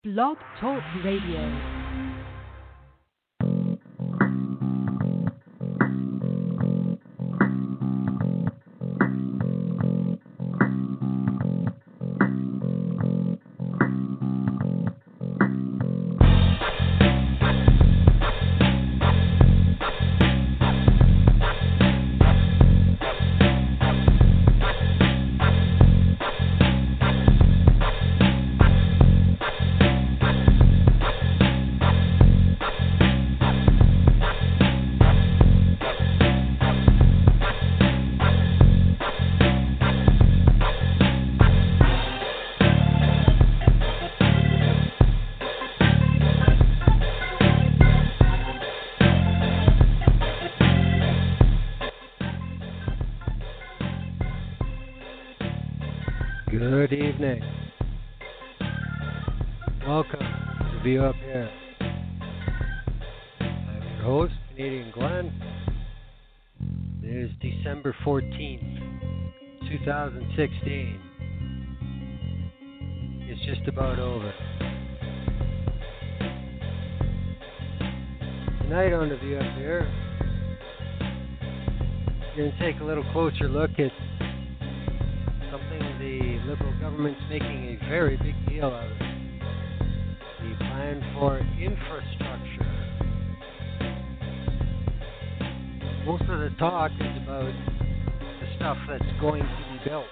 Blog Talk Radio. Good evening. Welcome to View Up Here. I'm your host, Canadian Glenn. It is December 14th, 2016. It's just about over. Tonight on the View Up Here, we're going to take a little closer look at something the Liberal government's making a very big deal out of. The plan for infrastructure. Most of the talk is about the stuff that's going to be built.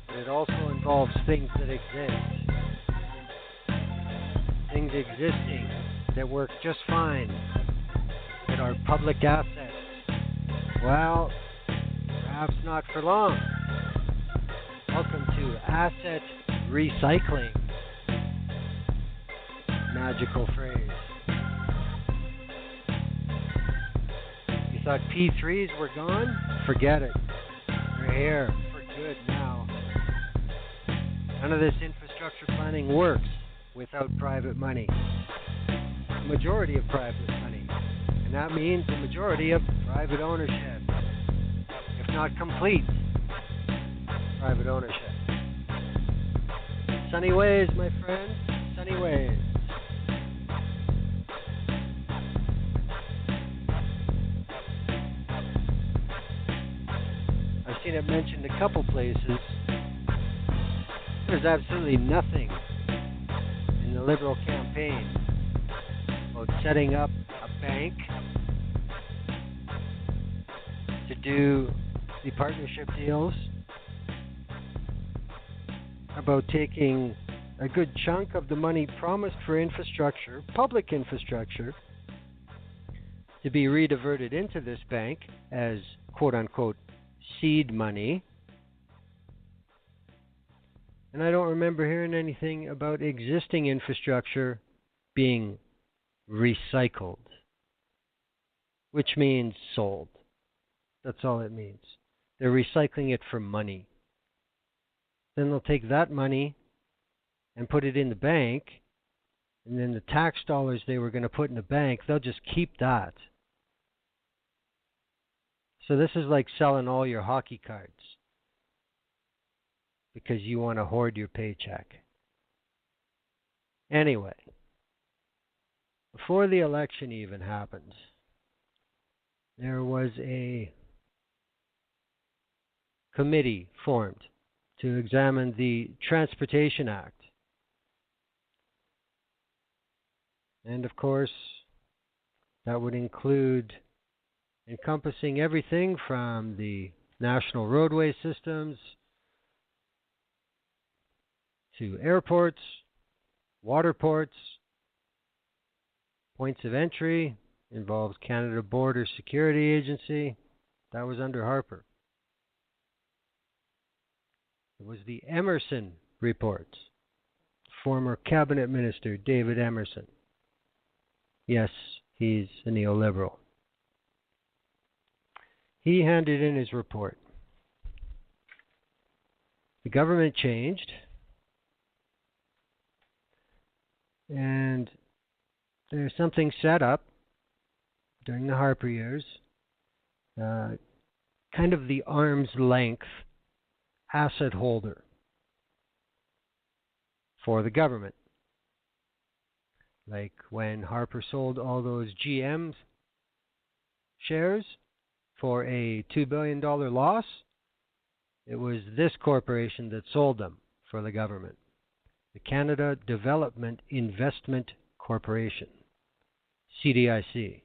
But it also involves things that exist. Things existing that work just fine, that are public assets. Well, perhaps not for long. Welcome to asset recycling. Magical phrase. You thought P3s were gone? Forget it. They're here for good now. None of this infrastructure planning works without private money. A majority of private money. And that means a majority of private ownership. Not complete private ownership. Sunny ways, my friend. Sunny ways. I've seen it mentioned a couple places. There's absolutely nothing in the Liberal campaign about setting up a bank to do the partnership deals, about taking a good chunk of the money promised for infrastructure, public infrastructure, to be rediverted into this bank as quote-unquote seed money. And I don't remember hearing anything about existing infrastructure being recycled, which means sold. That's all it means. They're recycling it for money. Then they'll take that money and put it in the bank, and then the tax dollars they were going to put in the bank, they'll just keep that. So this is like selling all your hockey cards because you want to hoard your paycheck. Anyway, before the election even happened, there was a committee formed to examine the Transportation Act. And of course, that would include encompassing everything from the national roadway systems to airports, water ports, points of entry, involves Canada Border Security Agency. That was under Harper. It was the Emerson report. Former cabinet minister David Emerson. Yes, he's a neoliberal. He handed in his report. The government changed, and there's something set up during the Harper years, kind of the arm's length asset holder. for the government. Like when Harper sold all those GM shares for a $2 billion loss, it was this corporation that sold them for the government. The Canada Development Investment Corporation, CDIC.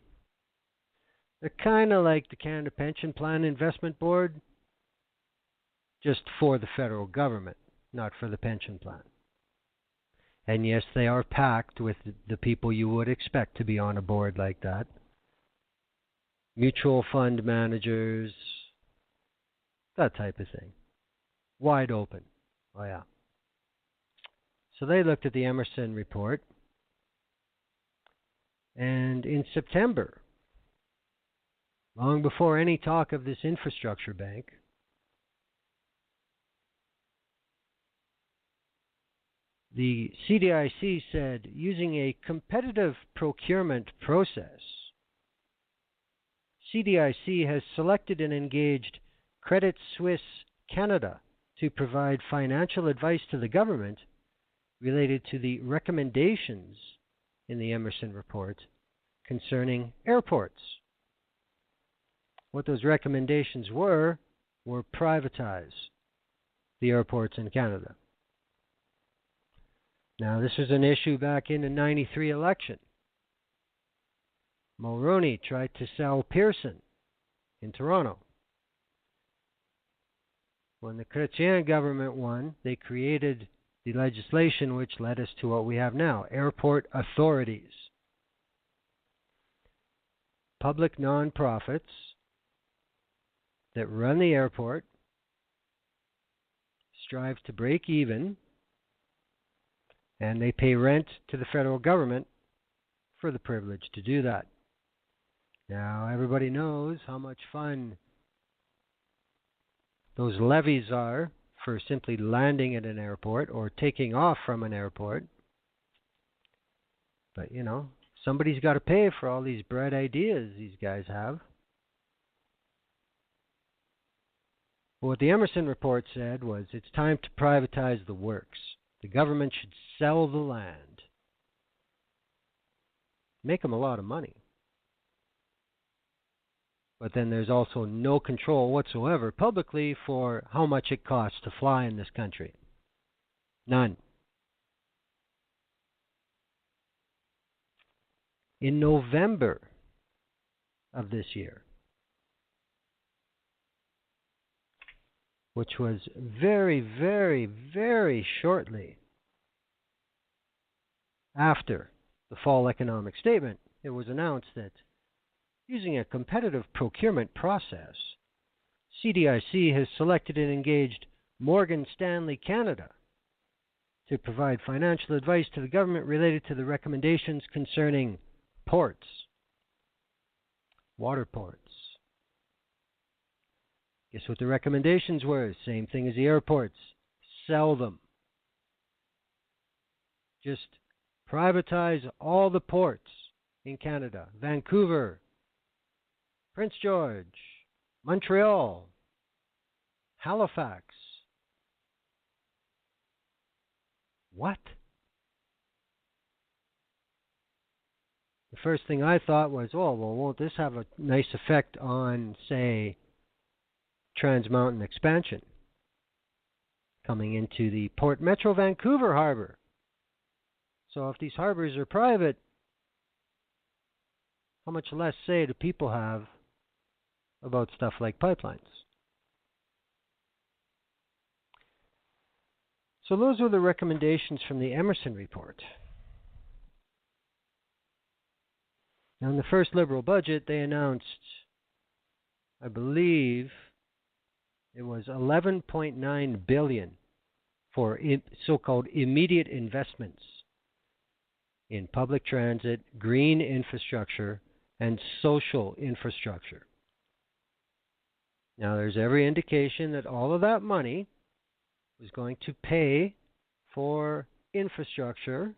They're kind of like the Canada Pension Plan Investment Board, just for the federal government, not for the pension plan. And yes, they are packed with the people you would expect to be on a board like that. Mutual fund managers, that type of thing. Wide open. Oh yeah. So they looked at the Emerson report, and in September, long before any talk of this infrastructure bank, the CDIC said using a competitive procurement process, CDIC has selected and engaged Credit Suisse Canada to provide financial advice to the government related to the recommendations in the Emerson report concerning airports. What those recommendations were privatize the airports in Canada. Now, this was an issue back in the 93 election. Mulroney tried to sell Pearson in Toronto. When the Chrétien government won, they created the legislation which led us to what we have now, airport authorities. Public non-profits that run the airport strive to break even, and they pay rent to the federal government for the privilege to do that. Now, everybody knows how much fun those levies are for simply landing at an airport or taking off from an airport. But, you know, somebody's got to pay for all these bright ideas these guys have. But what the Emerson report said was it's time to privatize the works. The government should sell the land. Make them a lot of money. But then there's also no control whatsoever publicly for how much it costs to fly in this country. None. In November of this year, which was very, very, very shortly after the fall economic statement, it was announced that using a competitive procurement process, CDIC has selected and engaged Morgan Stanley Canada to provide financial advice to the government related to the recommendations concerning ports, water ports. Guess what the recommendations were? Same thing as the airports. Sell them. Just privatize all the ports in Canada. Vancouver, Prince George, Montreal, Halifax. What? The first thing I thought was, oh, well, won't this have a nice effect on, say, Trans Mountain expansion coming into the Port Metro Vancouver harbor? So if these harbors are private, how much less say do people have about stuff like pipelines? So those are the recommendations from the Emerson report. Now in the first Liberal budget, they announced, I believe, it was $11.9 billion for so-called immediate investments in public transit, green infrastructure, and social infrastructure. Now, there's every indication that all of that money was going to pay for infrastructure.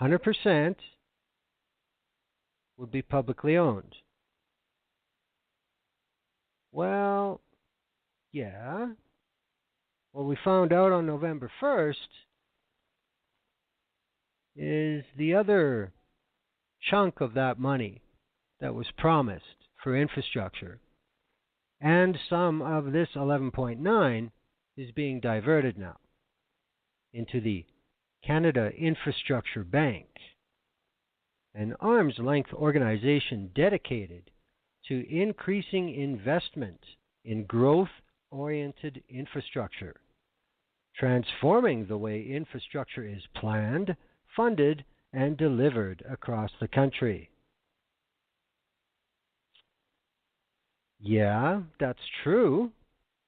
100% would be publicly owned. Well, yeah. Well, we found out on November 1st is the other chunk of that money that was promised for infrastructure. And some of this 11.9 is being diverted now into the Canada Infrastructure Bank, an arm's length organization dedicated to increasing investment in growth oriented infrastructure, transforming the way infrastructure is planned, funded, and delivered across the country. Yeah, that's true.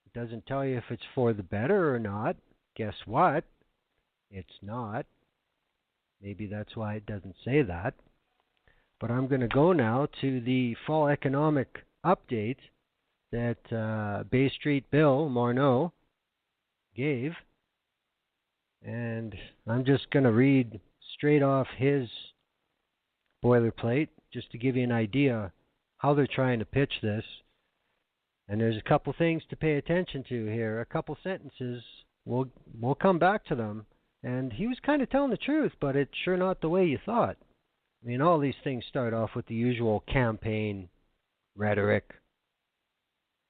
It doesn't tell you if it's for the better or not. Guess what? It's not. Maybe that's why it doesn't say that. But I'm going to go now to the fall economic update that Bay Street Bill Morneau gave. And I'm just going to read straight off his boilerplate just to give you an idea how they're trying to pitch this. And there's a couple things to pay attention to here. A couple sentences. We'll come back to them. And he was kind of telling the truth, but it's sure not the way you thought. I mean, all these things start off with the usual campaign rhetoric.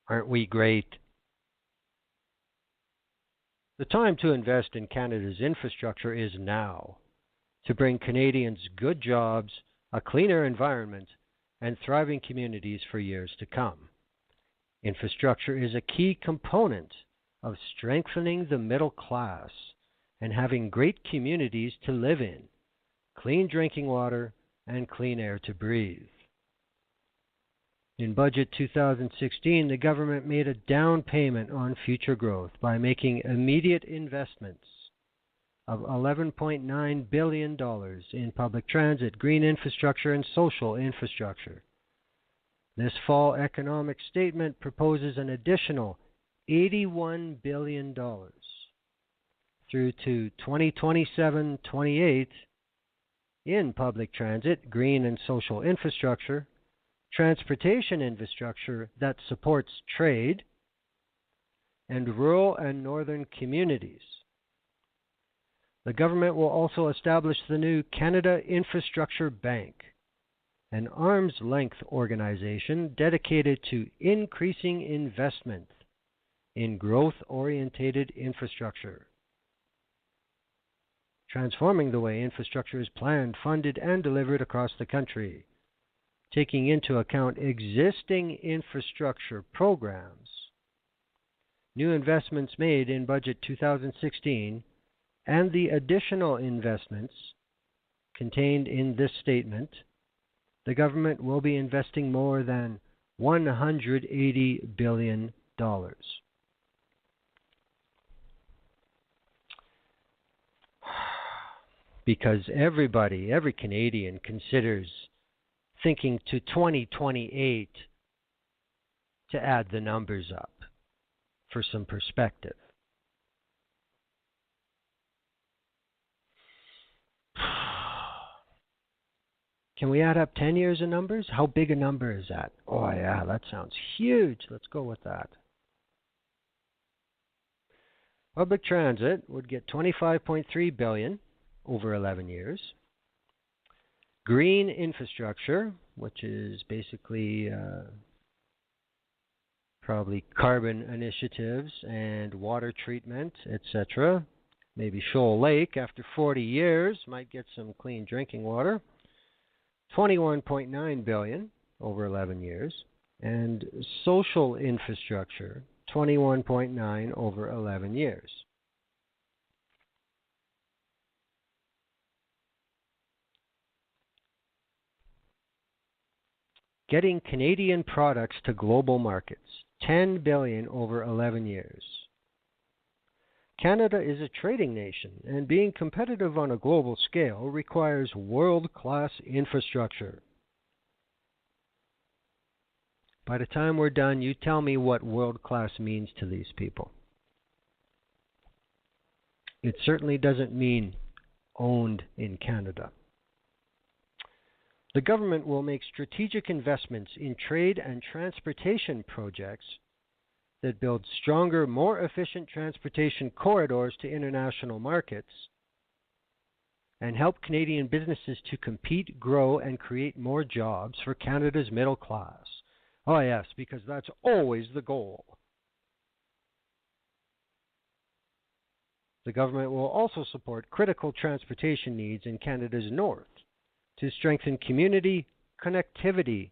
Aren't we great? The time to invest in Canada's infrastructure is now, to bring Canadians good jobs, a cleaner environment, and thriving communities for years to come. Infrastructure is a key component of strengthening the middle class and having great communities to live in, clean drinking water, and clean air to breathe. In Budget 2016, the government made a down payment on future growth by making immediate investments of $11.9 billion in public transit, green infrastructure, and social infrastructure. This fall economic statement proposes an additional $81 billion through to 2027-28 in public transit, green and social infrastructure, transportation infrastructure that supports trade, and rural and northern communities. The government will also establish the new Canada Infrastructure Bank, an arm's-length organization dedicated to increasing investment in growth-oriented infrastructure, transforming the way infrastructure is planned, funded, and delivered across the country, taking into account existing infrastructure programs, new investments made in Budget 2016, and the additional investments contained in this statement. The government will be investing more than $180 billion. Because every Canadian considers thinking to 2028 to add the numbers up for some perspective. Can we add up 10 years of numbers? How big a number is that? Oh yeah, that sounds huge. Let's go with that. Public transit would get $25.3 billion over 11 years. Green infrastructure, which is basically probably carbon initiatives and water treatment, etc. Maybe Shoal Lake, after 40 years, might get some clean drinking water. $21.9 billion over 11 years. And social infrastructure, $21.9 over 11 years. Getting Canadian products to global markets, $10 billion over 11 years. Canada is a trading nation, and being competitive on a global scale requires world-class infrastructure. By the time we're done, you tell me what world-class means to these people. It certainly doesn't mean owned in Canada. The government will make strategic investments in trade and transportation projects that build stronger, more efficient transportation corridors to international markets, and help Canadian businesses to compete, grow, and create more jobs for Canada's middle class. Oh, yes, because that's always the goal. The government will also support critical transportation needs in Canada's north to strengthen community connectivity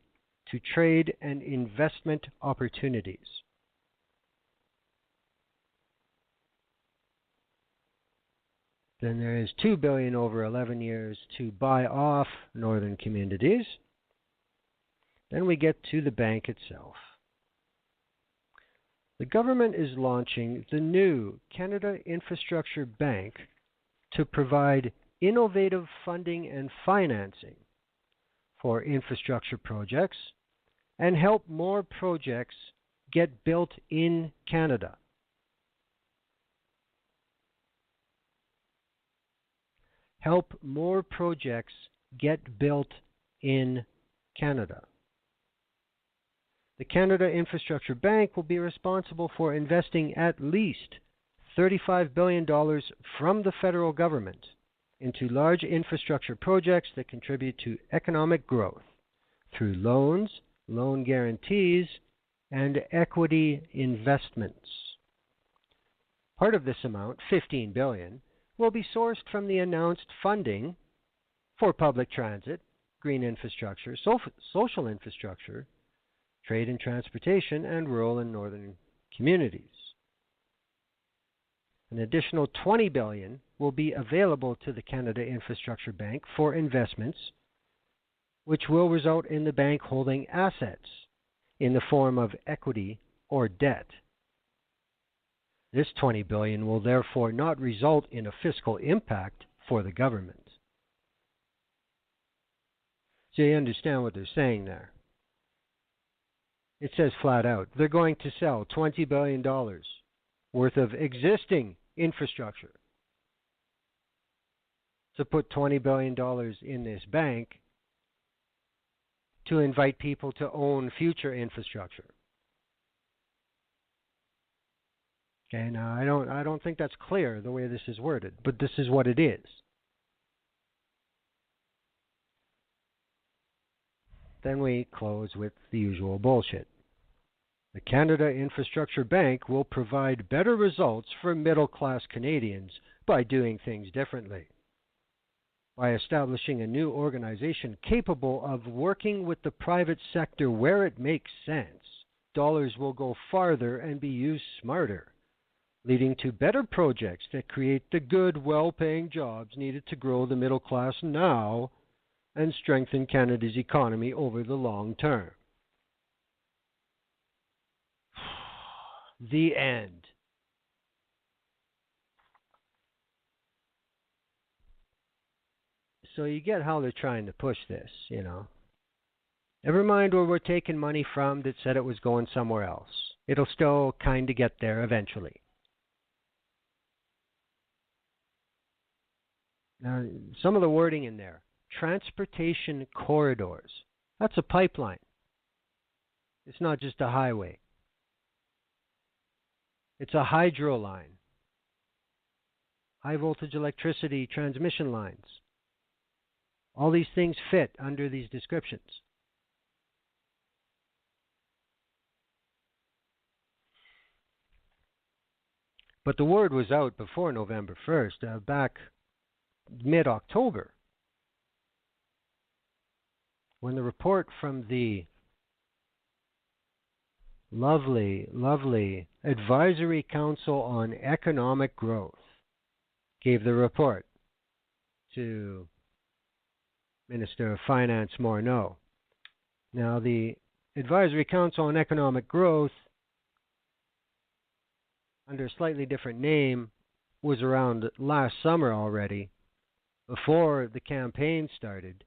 to trade and investment opportunities. Then there is $2 billion over 11 years to buy off northern communities. Then we get to the bank itself. The government is launching the new Canada Infrastructure Bank to provide innovative funding and financing for infrastructure projects and help more projects get built in Canada. Help more projects get built in Canada. The Canada Infrastructure Bank will be responsible for investing at least $35 billion from the federal government into large infrastructure projects that contribute to economic growth through loans, loan guarantees, and equity investments. Part of this amount, $15 billion, will be sourced from the announced funding for public transit, green infrastructure, social infrastructure, trade and transportation, and rural and northern communities. An additional $20 billion will be available to the Canada Infrastructure Bank for investments, which will result in the bank holding assets in the form of equity or debt. This $20 billion will therefore not result in a fiscal impact for the government. So you understand what they're saying there. It says flat out, they're going to sell $20 billion worth of existing infrastructure to put $20 billion in this bank to invite people to own future infrastructure. Okay, now I don't think that's clear the way this is worded, but this is what it is. Then we close with the usual bullshit. The Canada Infrastructure Bank will provide better results for middle-class Canadians by doing things differently. By establishing a new organization capable of working with the private sector where it makes sense, dollars will go farther and be used smarter, leading to better projects that create the good, well-paying jobs needed to grow the middle class now and strengthen Canada's economy over the long term. The end. So you get how they're trying to push this, you know. Never mind where we're taking money from that said it was going somewhere else. It'll still kind of get there eventually. Now, some of the wording in there. Transportation corridors. That's a pipeline. It's not just a highway. It's a hydro line. High voltage electricity transmission lines. All these things fit under these descriptions. But the word was out before November 1st, back mid-October, when the report from the lovely Advisory Council on Economic Growth gave the report to Minister of Finance Morneau. Now, the Advisory Council on Economic Growth, under a slightly different name, was around last summer already, before the campaign started,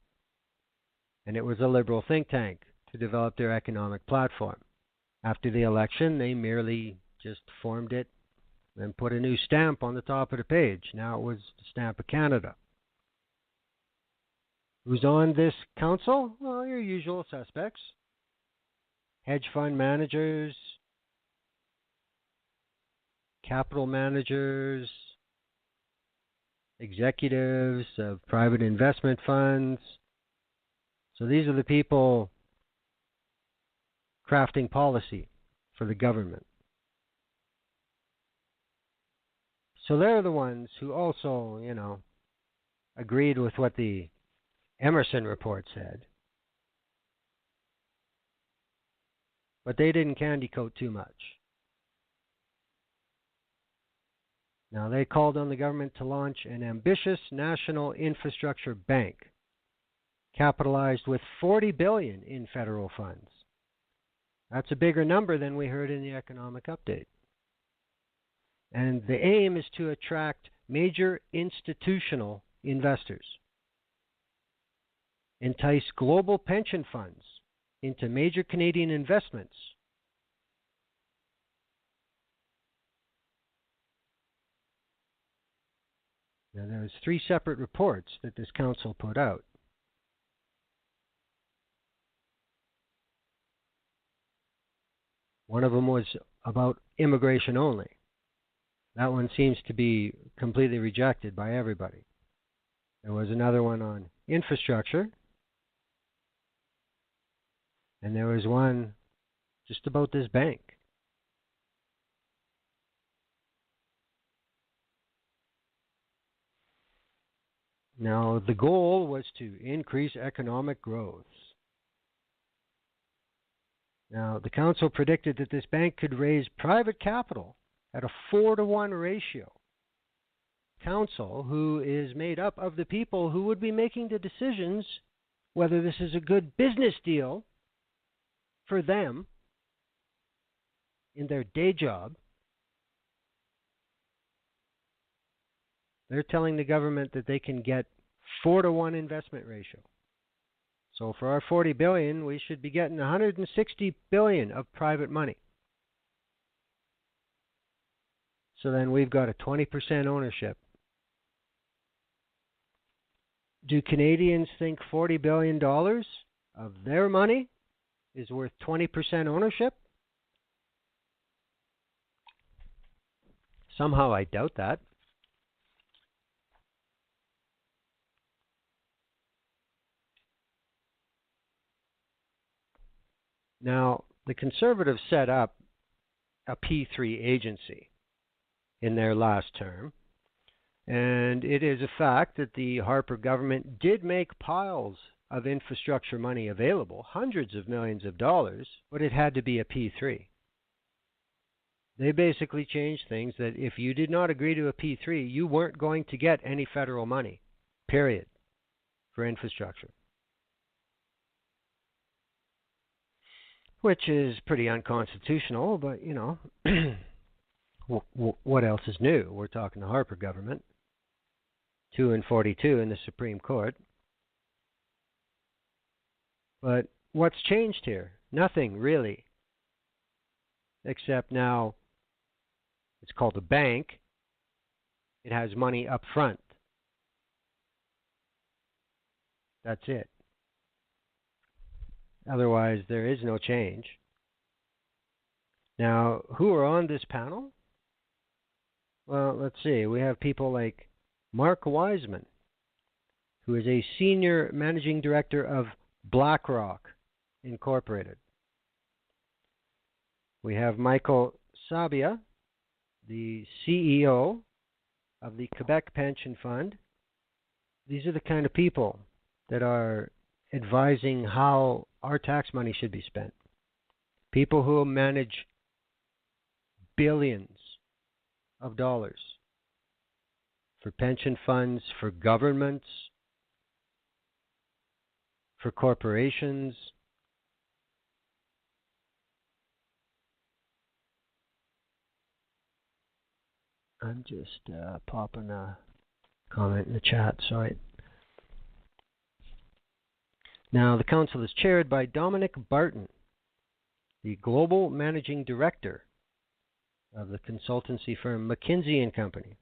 and it was a liberal think tank to develop their economic platform. After the election, they merely just formed it and put a new stamp on the top of the page. Now it was the stamp of Canada. Who's on this council? Well, your usual suspects. Hedge fund managers, capital managers, executives of private investment funds. So these are the people crafting policy for the government. So they're the ones who also, agreed with what the Emerson report said. But they didn't candy coat too much. Now, they called on the government to launch an ambitious national infrastructure bank, capitalized with $40 billion in federal funds. That's a bigger number than we heard in the economic update. And the aim is to attract major institutional investors, entice global pension funds into major Canadian investments, now, there's 3 separate reports that this council put out. One of them was about immigration only. That one seems to be completely rejected by everybody. There was another one on infrastructure, and there was one just about this bank. Now, the goal was to increase economic growth. Now, the council predicted that this bank could raise private capital at a 4-to-1 ratio. Council, who is made up of the people who would be making the decisions whether this is a good business deal for them in their day job. They're telling the government that they can get 4-to-1 investment ratio. So for our $40 billion, we should be getting $160 billion of private money. So then we've got a 20% ownership. Do Canadians think $40 billion of their money is worth 20% ownership? Somehow I doubt that. Now, the Conservatives set up a P3 agency in their last term, and it is a fact that the Harper government did make piles of infrastructure money available, hundreds of millions of dollars, but it had to be a P3. They basically changed things that if you did not agree to a P3, you weren't going to get any federal money, period, for infrastructure. Which is pretty unconstitutional, but, what else is new? We're talking the Harper government. 2-42 in the Supreme Court. But what's changed here? Nothing, really. Except now it's called a bank. It has money up front. That's it. Otherwise, there is no change. Now, who are on this panel? Well, let's see. We have people like Mark Wiseman, who is a senior managing director of BlackRock Incorporated. We have Michael Sabia, the CEO of the Quebec Pension Fund. These are the kind of people that are advising how our tax money should be spent. People who manage billions of dollars for pension funds, for governments, for corporations. I'm just popping a comment in the chat, sorry. Now, the council is chaired by Dominic Barton, the global managing director of the consultancy firm McKinsey & Company.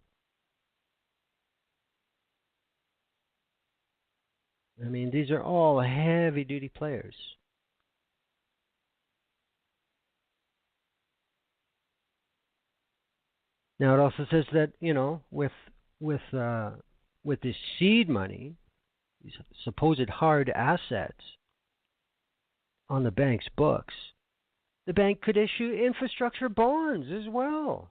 I mean, these are all heavy-duty players. Now, it also says that, with with this seed money, these supposed hard assets on the bank's books, the bank could issue infrastructure bonds as well.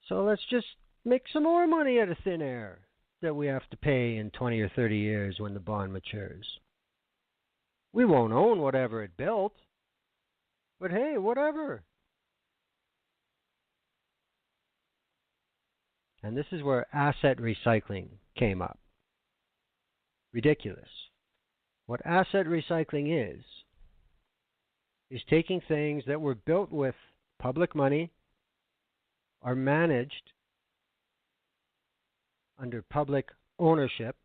So let's just make some more money out of thin air that we have to pay in 20 or 30 years when the bond matures. We won't own whatever it built, but hey, whatever. And this is where asset recycling came up. Ridiculous. What asset recycling is taking things that were built with public money, are managed under public ownership,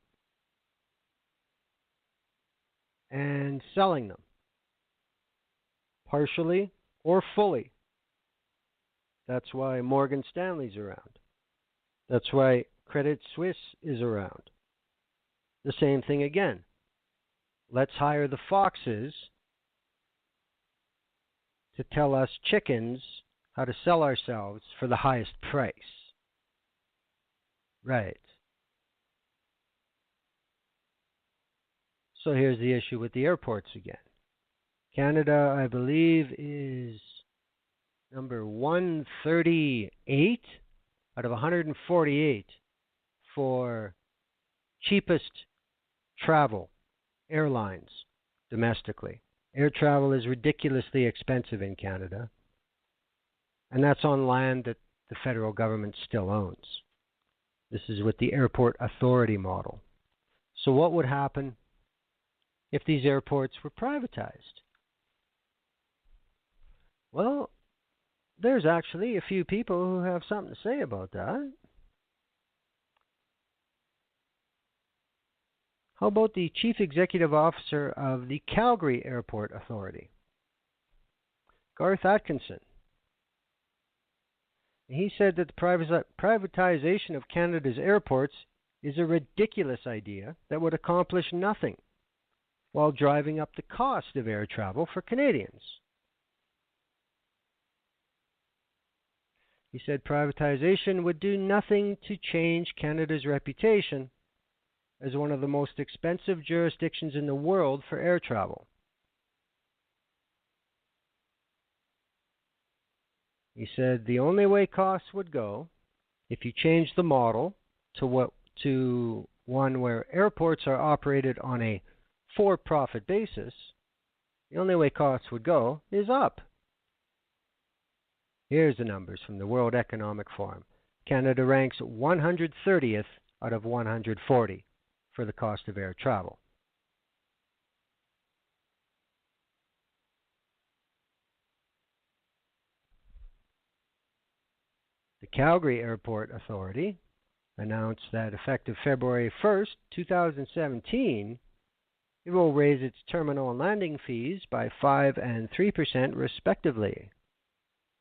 and selling them, partially or fully. That's why Morgan Stanley's around. That's why Credit Suisse is around. The same thing again. Let's hire the foxes to tell us chickens how to sell ourselves for the highest price. Right. So here's the issue with the airports again. Canada, I believe, is number 138 out of 148 for cheapest travel airlines domestically. Air travel is ridiculously expensive in Canada, and that's on land that the federal government still owns. This is with the airport authority model. So what would happen if these airports were privatized? Well, there's actually a few people who have something to say about that. How about the Chief Executive Officer of the Calgary Airport Authority, Garth Atkinson? He said that the privatization of Canada's airports is a ridiculous idea that would accomplish nothing while driving up the cost of air travel for Canadians. He said privatization would do nothing to change Canada's reputation as one of the most expensive jurisdictions in the world for air travel. He said the only way costs would go if you change the model to one where airports are operated on a for-profit basis. The only way costs would go is up. Here's the numbers from the World Economic Forum. Canada ranks 130th out of 140 for the cost of air travel. The Calgary Airport Authority announced that effective February 1st, 2017, it will raise its terminal and landing fees by 5% and 3% respectively.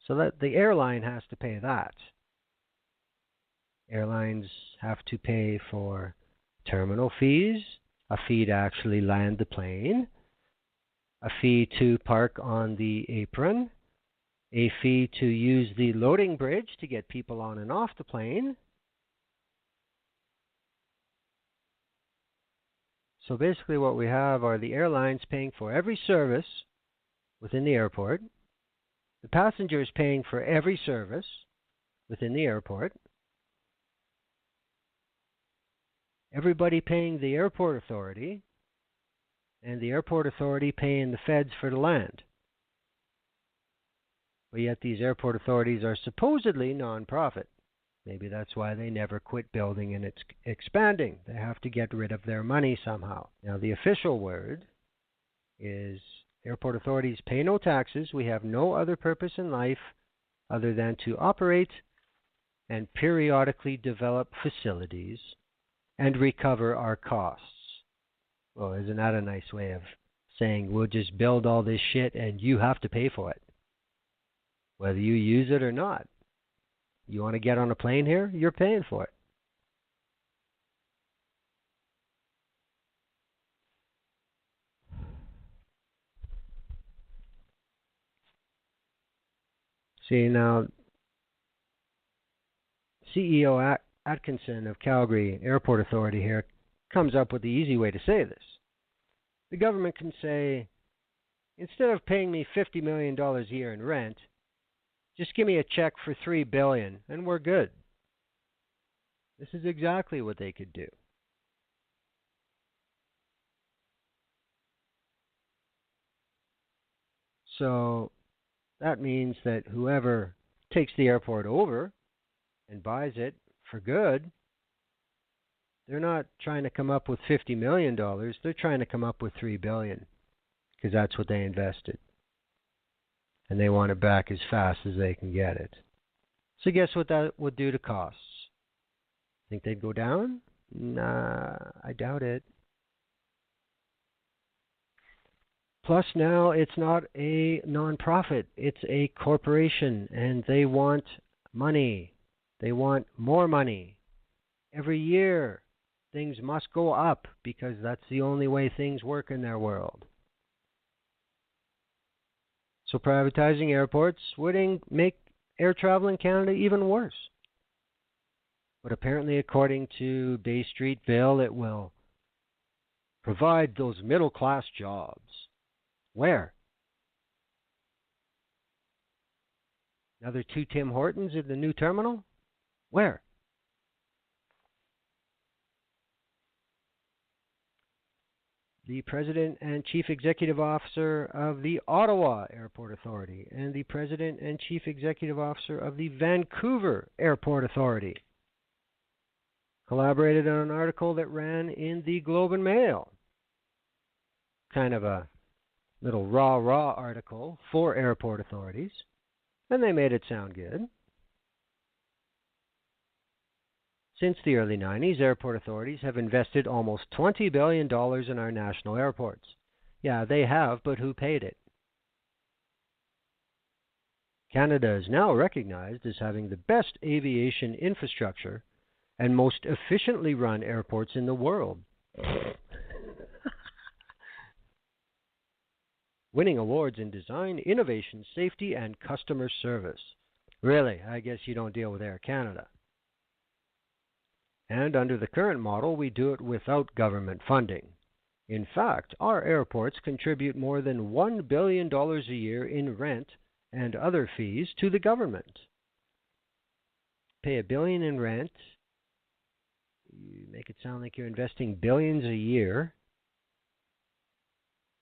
So that the airline has to pay that. Airlines have to pay for terminal fees, a fee to actually land the plane, a fee to park on the apron, a fee to use the loading bridge to get people on and off the plane. So basically what we have are the airlines paying for every service within the airport, the passengers paying for every service within the airport, everybody paying the airport authority, and the airport authority paying the feds for the land. But yet these airport authorities are supposedly non-profit. Maybe that's why they never quit building and it's expanding. They have to get rid of their money somehow. Now the official word is airport authorities pay no taxes. We have no other purpose in life other than to operate and periodically develop facilities and recover our costs. Well, isn't that a nice way of saying we'll just build all this shit and you have to pay for it, whether you use it or not? You want to get on a plane here? You're paying for it. See, now, CEO Atkinson of Calgary Airport Authority here comes up with the easy way to say this. The government can say, instead of paying me $50 million a year in rent, just give me a check for $3 billion and we're good. This is exactly what they could do. So that means that whoever takes the airport over and buys it for good, they're not trying to come up with $50 million. They're trying to come up with $3 billion because that's what they invested. And they want it back as fast as they can get it. So guess what that would do to costs? Think they'd go down? Nah, I doubt it. Plus now it's not a non-profit, it's a corporation, and they want money. They want more money. Every year things must go up because that's the only way things work in their world. So privatizing airports would make air travel in Canada even worse. But apparently, according to Bay Street Bill, it will provide those middle-class jobs. Where? Another 2 Tim Hortons at the new terminal? Where? The President and Chief Executive Officer of the Ottawa Airport Authority and the President and Chief Executive Officer of the Vancouver Airport Authority collaborated on an article that ran in the Globe and Mail. Kind of a little rah-rah article for airport authorities, and they made it sound good. Since the early 90s, airport authorities have invested almost $20 billion in our national airports. Yeah, they have, but who paid it? Canada is now recognized as having the best aviation infrastructure and most efficiently run airports in the world. Winning awards in design, innovation, safety, and customer service. Really, I guess you don't deal with Air Canada. And under the current model, we do it without government funding. In fact, our airports contribute more than $1 billion a year in rent and other fees to the government. Pay $1 billion in rent. You make it sound like you're investing billions a year.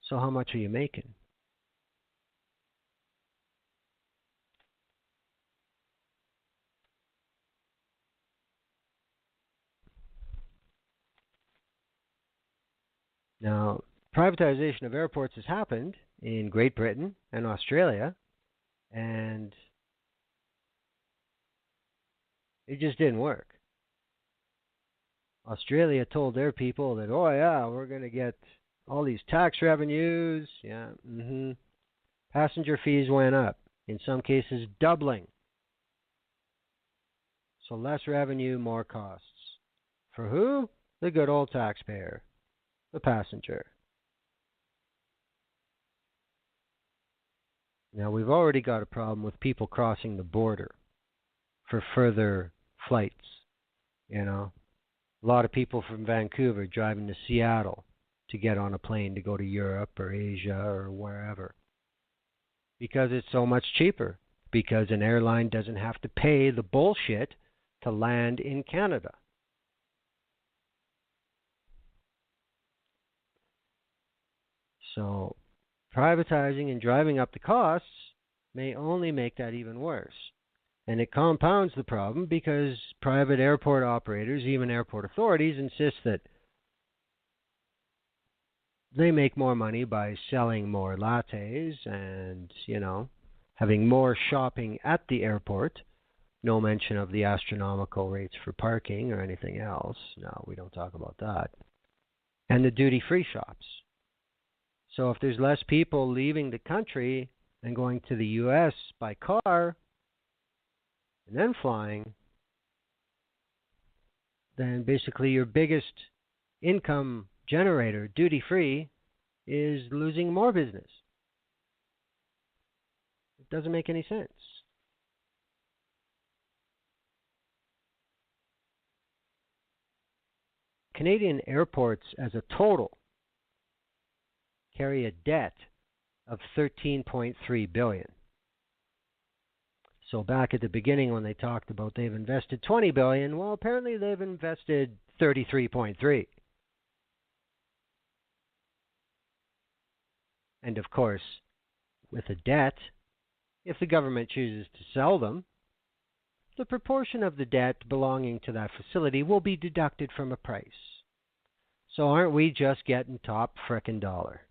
So how much are you making? Now, privatization of airports has happened in Great Britain and Australia, and it just didn't work. Australia told their people that, oh yeah, we're going to get all these tax revenues. Yeah, Passenger fees went up, in some cases doubling. So less revenue, more costs. For who? The good old taxpayer, the passenger. Now, we've already got a problem with people crossing the border for further flights. You know, a lot of people from Vancouver driving to Seattle to get on a plane to go to Europe or Asia or wherever. Because it's so much cheaper. Because an airline doesn't have to pay the bullshit to land in Canada. So, privatizing and driving up the costs may only make that even worse. And it compounds the problem because private airport operators, even airport authorities, insist that they make more money by selling more lattes and, having more shopping at the airport. No mention of the astronomical rates for parking or anything else. No, we don't talk about that. And the duty-free shops. So if there's less people leaving the country and going to the U.S. by car and then flying, then basically your biggest income generator, duty-free, is losing more business. It doesn't make any sense. Canadian airports as a total carry a debt of $13.3 billion. So back at the beginning when they talked about they've invested $20 billion, well, apparently they've invested $33.3. And of course, with a debt, if the government chooses to sell them, the proportion of the debt belonging to that facility will be deducted from a price. So aren't we just getting top frickin' dollar?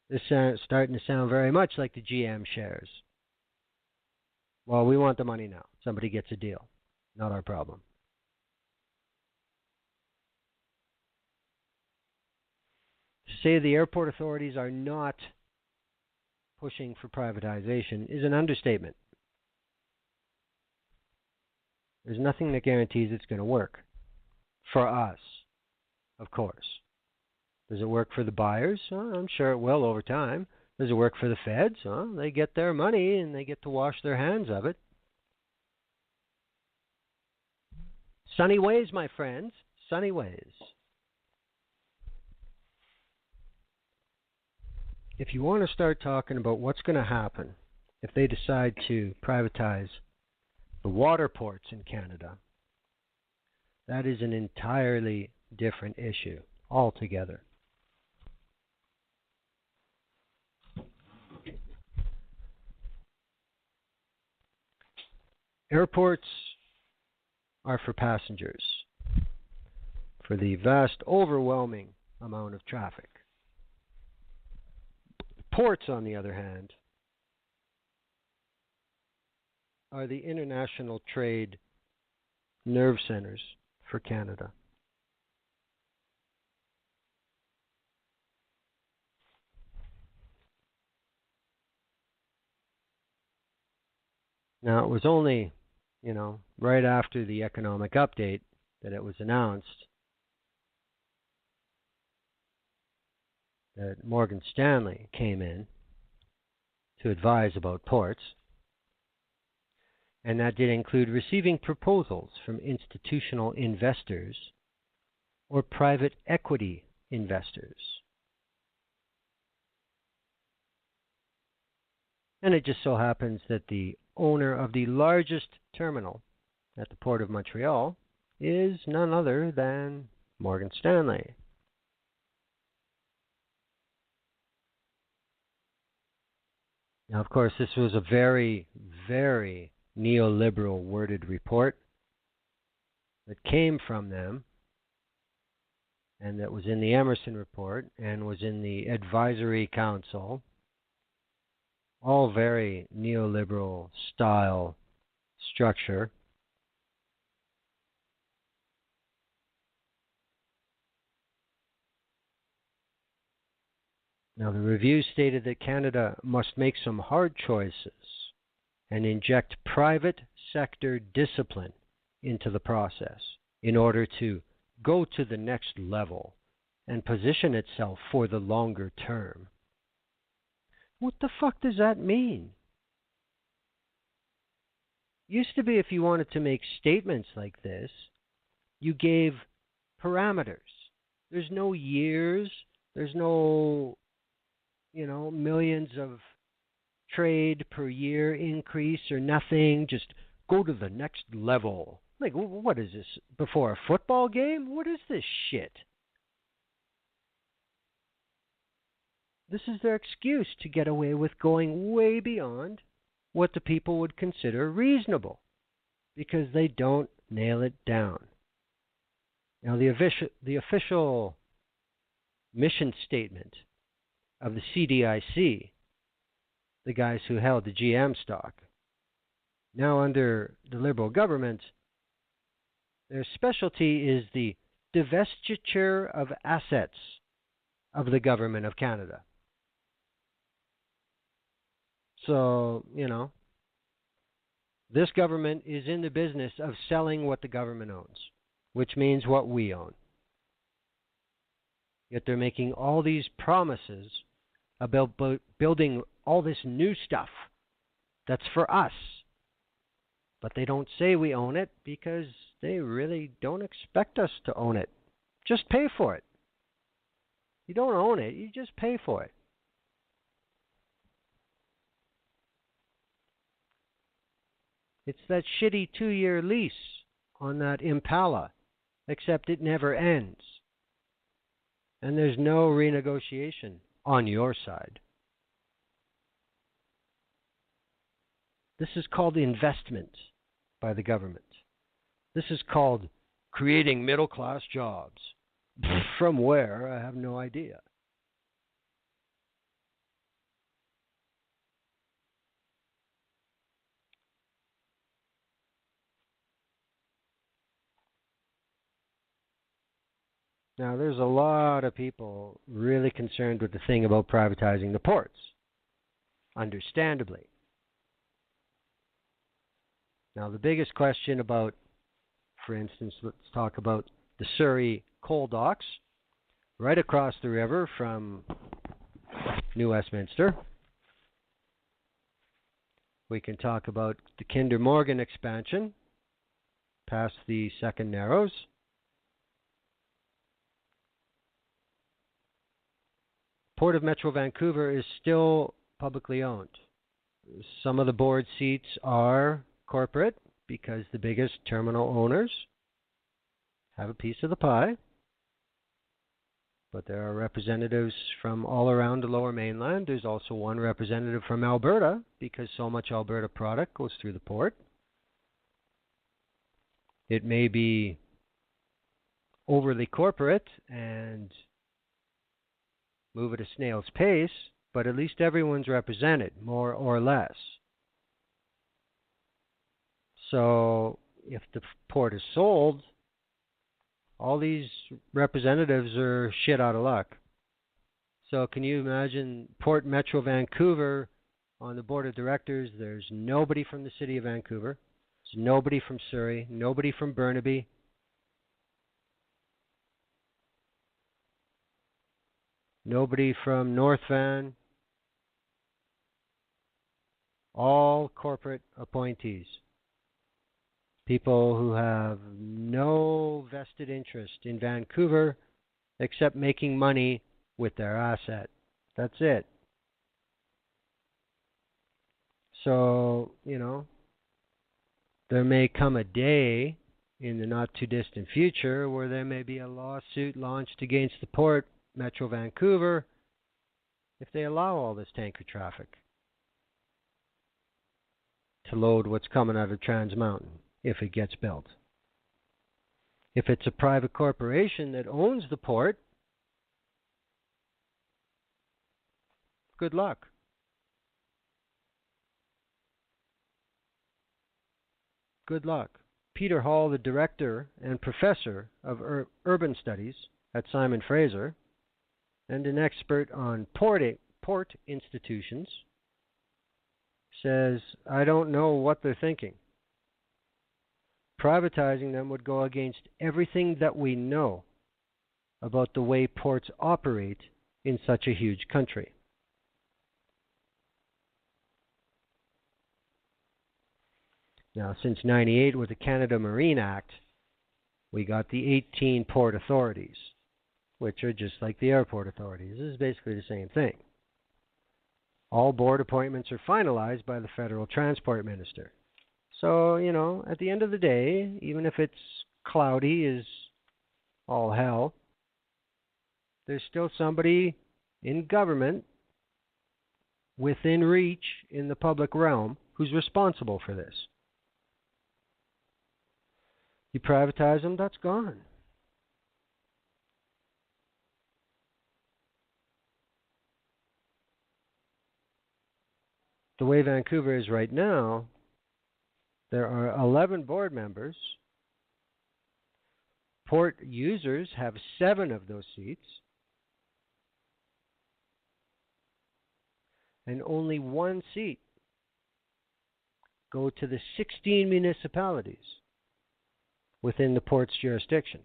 This is starting to sound very much like the GM shares. Well, we want the money now. Somebody gets a deal. Not our problem. To say the airport authorities are not pushing for privatization is an understatement. There's nothing that guarantees it's going to work. For us, of course. Does it work for the buyers? I'm sure it will over time. Does it work for the feds? They get their money and they get to wash their hands of it. Sunny ways, my friends. Sunny ways. If you want to start talking about what's going to happen if they decide to privatize the water ports in Canada, that is an entirely different issue altogether. Airports are for passengers, for the vast, overwhelming amount of traffic. Ports, on the other hand, are the international trade nerve centers for Canada. Now, it was only, right after the economic update that it was announced that Morgan Stanley came in to advise about ports, and that did include receiving proposals from institutional investors or private equity investors. And it just so happens that the owner of the largest terminal at the Port of Montreal is none other than Morgan Stanley. Now, of course, this was a very, very neoliberal worded report that came from them and that was in the Emerson report and was in the Advisory Council. All very neoliberal style structure. Now, the review stated that Canada must make some hard choices and inject private sector discipline into the process in order to go to the next level and position itself for the longer term. What the fuck does that mean? Used to be if you wanted to make statements like this, you gave parameters. There's no years, there's no, millions of trade per year increase or nothing. Just go to the next level. Like, what is this? Before a football game? What is this shit? This is their excuse to get away with going way beyond what the people would consider reasonable because they don't nail it down. Now, the official mission statement of the CDIC, the guys who held the GM stock, now under the Liberal government, their specialty is the divestiture of assets of the government of Canada. So, this government is in the business of selling what the government owns, which means what we own. Yet they're making all these promises about building all this new stuff that's for us. But they don't say we own it because they really don't expect us to own it. Just pay for it. You don't own it, you just pay for it. It's that shitty 2-year lease on that Impala, except it never ends. And there's no renegotiation on your side. This is called investment by the government. This is called creating middle-class jobs. From where, I have no idea. Now, there's a lot of people really concerned with the thing about privatizing the ports, understandably. Now, the biggest question about, for instance, let's talk about the Surrey coal docks right across the river from New Westminster. We can talk about the Kinder Morgan expansion past the Second Narrows. Port of Metro Vancouver is still publicly owned. Some of the board seats are corporate because the biggest terminal owners have a piece of the pie. But there are representatives from all around the Lower Mainland. There's also one representative from Alberta because so much Alberta product goes through the port. It may be overly corporate and move at a snail's pace, but at least everyone's represented, more or less. So if the port is sold, all these representatives are shit out of luck. So can you imagine Port Metro Vancouver on the board of directors? There's nobody from the city of Vancouver. There's nobody from Surrey, nobody from Burnaby. Nobody from North Van. All corporate appointees. People who have no vested interest in Vancouver except making money with their asset. That's it. So, there may come a day in the not too distant future where there may be a lawsuit launched against the port, Metro Vancouver, if they allow all this tanker traffic to load what's coming out of Trans Mountain, if it gets built. If it's a private corporation that owns the port, good luck. Good luck. Peter Hall, the director and professor of urban studies at Simon Fraser, and an expert on port institutions, says, I don't know what they're thinking. Privatizing them would go against everything that we know about the way ports operate in such a huge country. Now, since 98 with the Canada Marine Act, we got the 18 port authorities, which are just like the airport authorities. This is basically the same thing. All board appointments are finalized by the federal transport minister. So, at the end of the day, even if it's cloudy as all hell, there's still somebody in government within reach in the public realm who's responsible for this. You privatize them, that's gone. The way Vancouver is right now, there are 11 board members. Port users have 7 of those seats. And only 1 seat go to the 16 municipalities within the port's jurisdiction.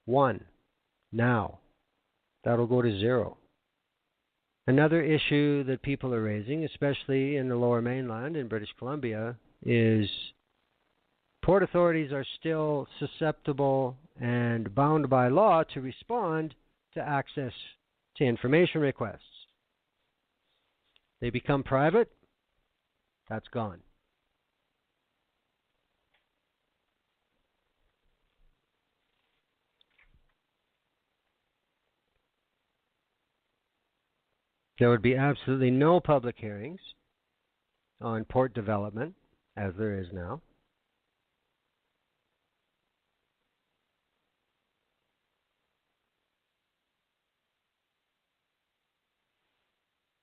1. Now. That'll go to 0. Another issue that people are raising, especially in the Lower Mainland in British Columbia, is Port authorities are still susceptible and bound by law to respond to access to information requests. They become private, that's gone. There would be absolutely no public hearings on port development, as there is now.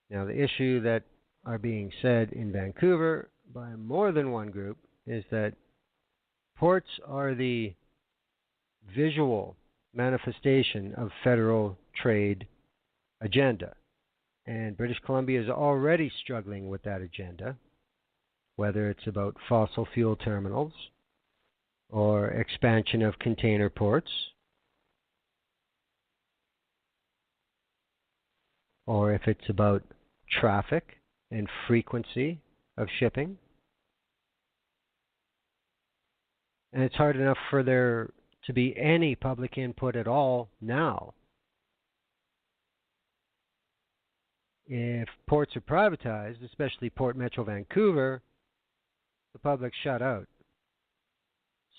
Now, the issue that are being said in Vancouver by more than one group is that ports are the visual manifestation of federal trade agenda. And British Columbia is already struggling with that agenda, whether it's about fossil fuel terminals or expansion of container ports, or if it's about traffic and frequency of shipping. And it's hard enough for there to be any public input at all now. If ports are privatized, especially Port Metro Vancouver, the public's shut out.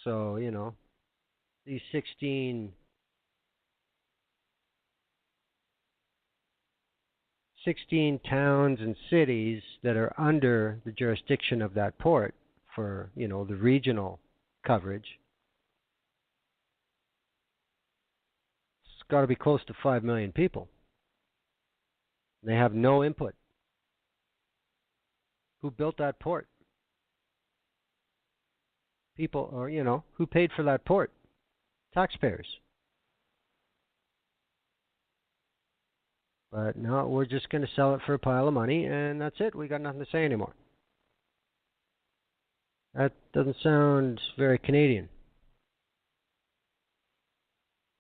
So, these 16 towns and cities that are under the jurisdiction of that port for, the regional coverage, it's got to be close to 5 million people. They have no input. Who built that port? People, or, who paid for that port? Taxpayers. But no, we're just going to sell it for a pile of money, and that's it. We got nothing to say anymore. That doesn't sound very Canadian.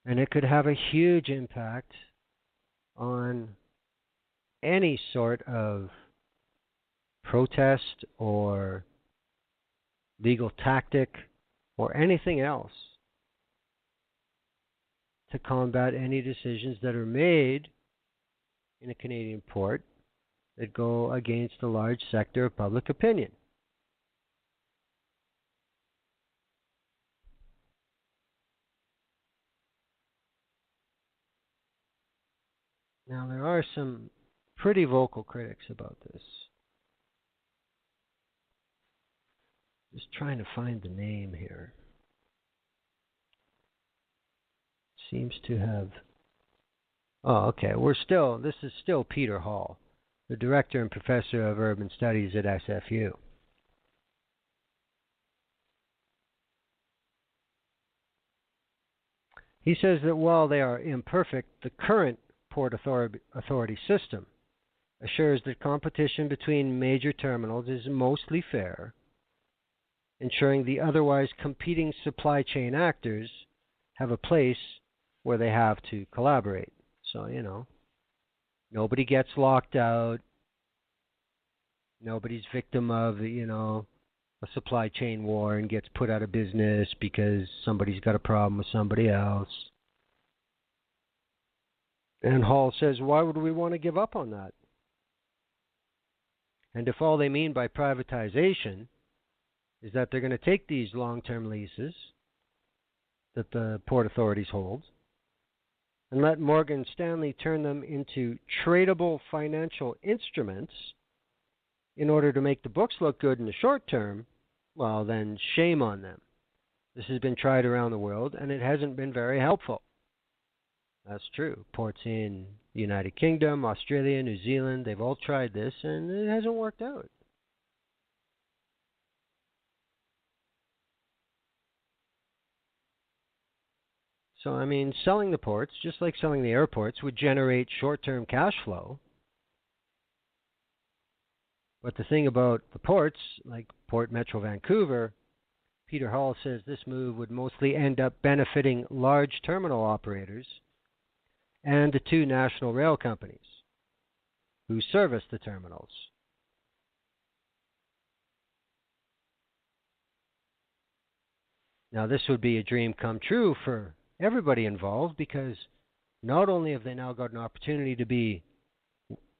And it could have a huge impact on any sort of protest or legal tactic or anything else to combat any decisions that are made in a Canadian port that go against a large sector of public opinion. Now, there are some pretty vocal critics about this. Just trying to find the name here. Seems to have... Oh, okay. This is still Peter Hall, the director and professor of urban studies at SFU. He says that while they are imperfect, the current Port Authority system assures that competition between major terminals is mostly fair, ensuring the otherwise competing supply chain actors have a place where they have to collaborate. So, nobody gets locked out. Nobody's victim of, a supply chain war and gets put out of business because somebody's got a problem with somebody else. And Hall says, why would we want to give up on that? And if all they mean by privatization is that they're going to take these long-term leases that the port authorities hold and let Morgan Stanley turn them into tradable financial instruments in order to make the books look good in the short term, well, then shame on them. This has been tried around the world, and it hasn't been very helpful. That's true. Ports in the United Kingdom, Australia, New Zealand, they've all tried this, and it hasn't worked out. So, selling the ports, just like selling the airports, would generate short-term cash flow. But the thing about the ports, like Port Metro Vancouver, Peter Hall says this move would mostly end up benefiting large terminal operators and the two national rail companies who service the terminals. Now, this would be a dream come true for everybody involved because not only have they now got an opportunity to be,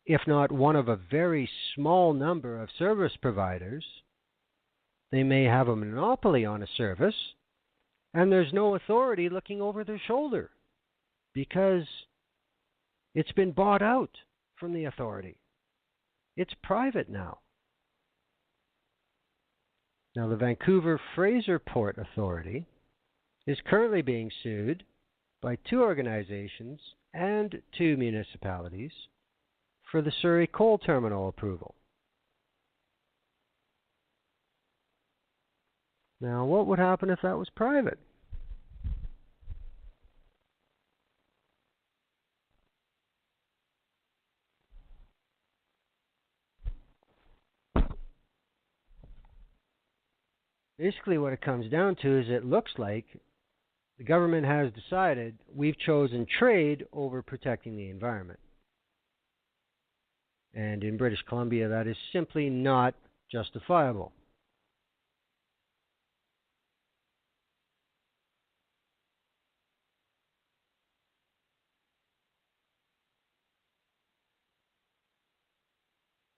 if not one of a very small number of service providers, they may have a monopoly on a service, and there's no authority looking over their shoulder because it's been bought out from the authority. It's private now. Now, the Vancouver Fraser Port Authority is currently being sued by 2 organizations and 2 municipalities for the Surrey Coal Terminal approval. Now, what would happen if that was private? Basically, what it comes down to is it looks like the government has decided we've chosen trade over protecting the environment. And in British Columbia, that is simply not justifiable.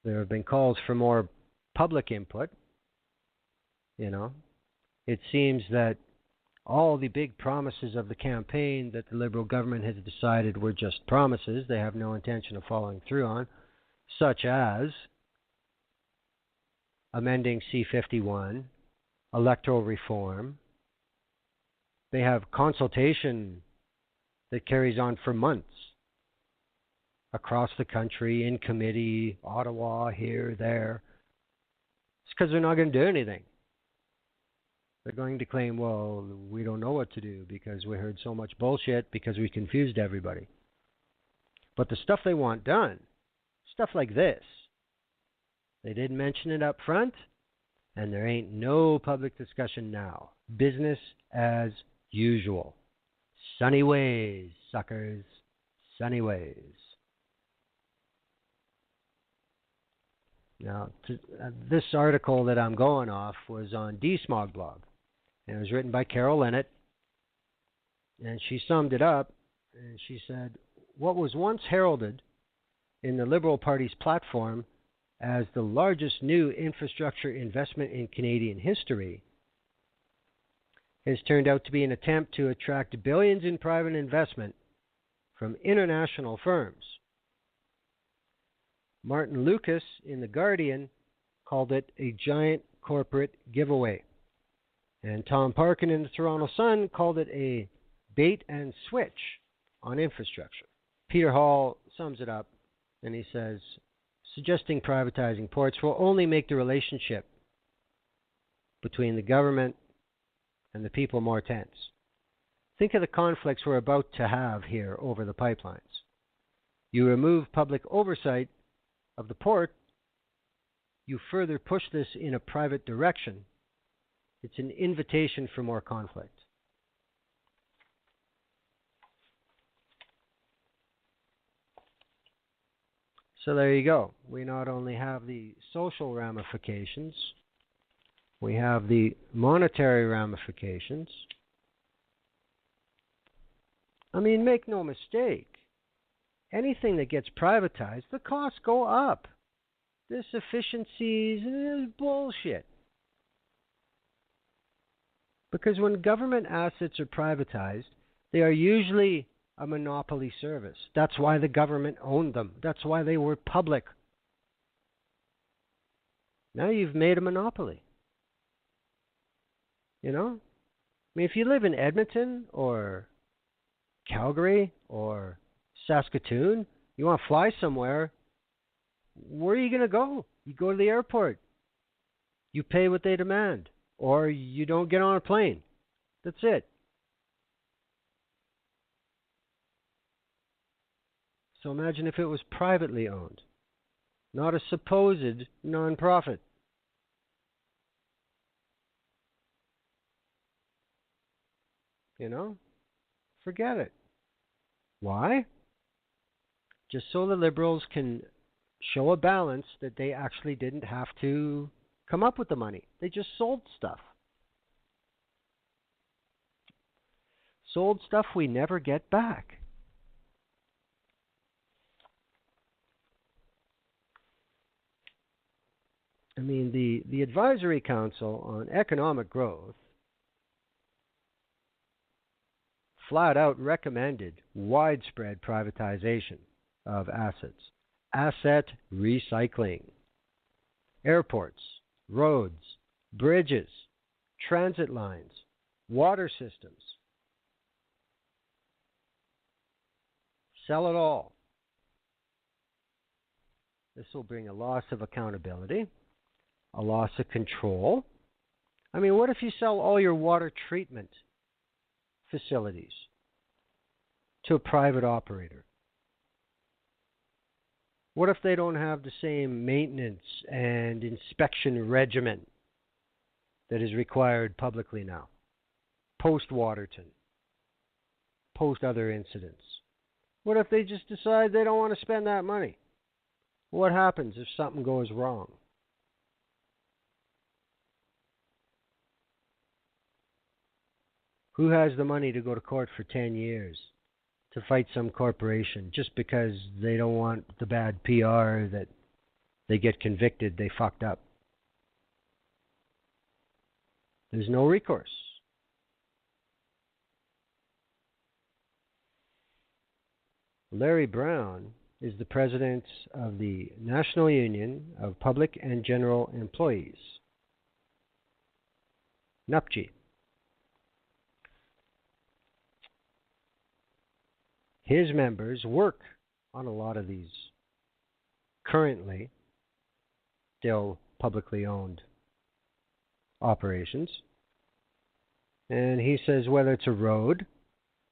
There have been calls for more public input. It seems that all the big promises of the campaign that the Liberal government has decided were just promises they have no intention of following through on, such as amending C-51, electoral reform. They have consultation that carries on for months across the country, in committee, Ottawa, here, there. It's because they're not going to do anything. They're going to claim, well, we don't know what to do because we heard so much bullshit because we confused everybody. But the stuff they want done, stuff like this, they didn't mention it up front, and there ain't no public discussion now. Business as usual. Sunny ways, suckers. Sunny ways. Now, this article that I'm going off was on DSmog blog, and it was written by Carol Lennett, and she summed it up, and she said, what was once heralded in the Liberal Party's platform as the largest new infrastructure investment in Canadian history has turned out to be an attempt to attract billions in private investment from international firms. Martin Lucas in The Guardian called it a giant corporate giveaway. And Tom Parkin in the Toronto Sun called it a bait and switch on infrastructure. Peter Hall sums it up, and he says, suggesting privatizing ports will only make the relationship between the government and the people more tense. Think of the conflicts we're about to have here over the pipelines. You remove public oversight of the port, you further push this in a private direction. It's an invitation for more conflict. So there you go. We not only have the social ramifications, we have the monetary ramifications. I mean, make no mistake. Anything that gets privatized, the costs go up. This efficiencies is bullshit. Because when government assets are privatized, they are usually a monopoly service. That's why the government owned them. That's why they were public. Now you've made a monopoly. I mean, if you live in Edmonton or Calgary or Saskatoon, you want to fly somewhere, where are you going to go? You go to the airport. You pay what they demand. Or you don't get on a plane. That's it. So imagine if it was privately owned, not a supposed nonprofit. Forget it. Why? Just so the Liberals can show a balance that they actually didn't have to come up with the money. They just sold stuff. Sold stuff we never get back. I mean, the Advisory Council on Economic Growth flat out recommended widespread privatization of assets, asset recycling, airports, roads, bridges, transit lines, water systems. Sell it all. This will bring a loss of accountability, a loss of control. I mean, what if you sell all your water treatment facilities to a private operator? What if they don't have the same maintenance and inspection regimen that is required publicly now, post Waterton, post other incidents? What if they just decide they don't want to spend that money? What happens if something goes wrong? Who has the money to go to court for 10 years to fight some corporation just because they don't want the bad PR that they get convicted they fucked up? There's no recourse. Larry Brown is the president of the National Union of Public and General Employees, NUPGE. His members work on a lot of these currently still publicly owned operations. And he says whether it's a road,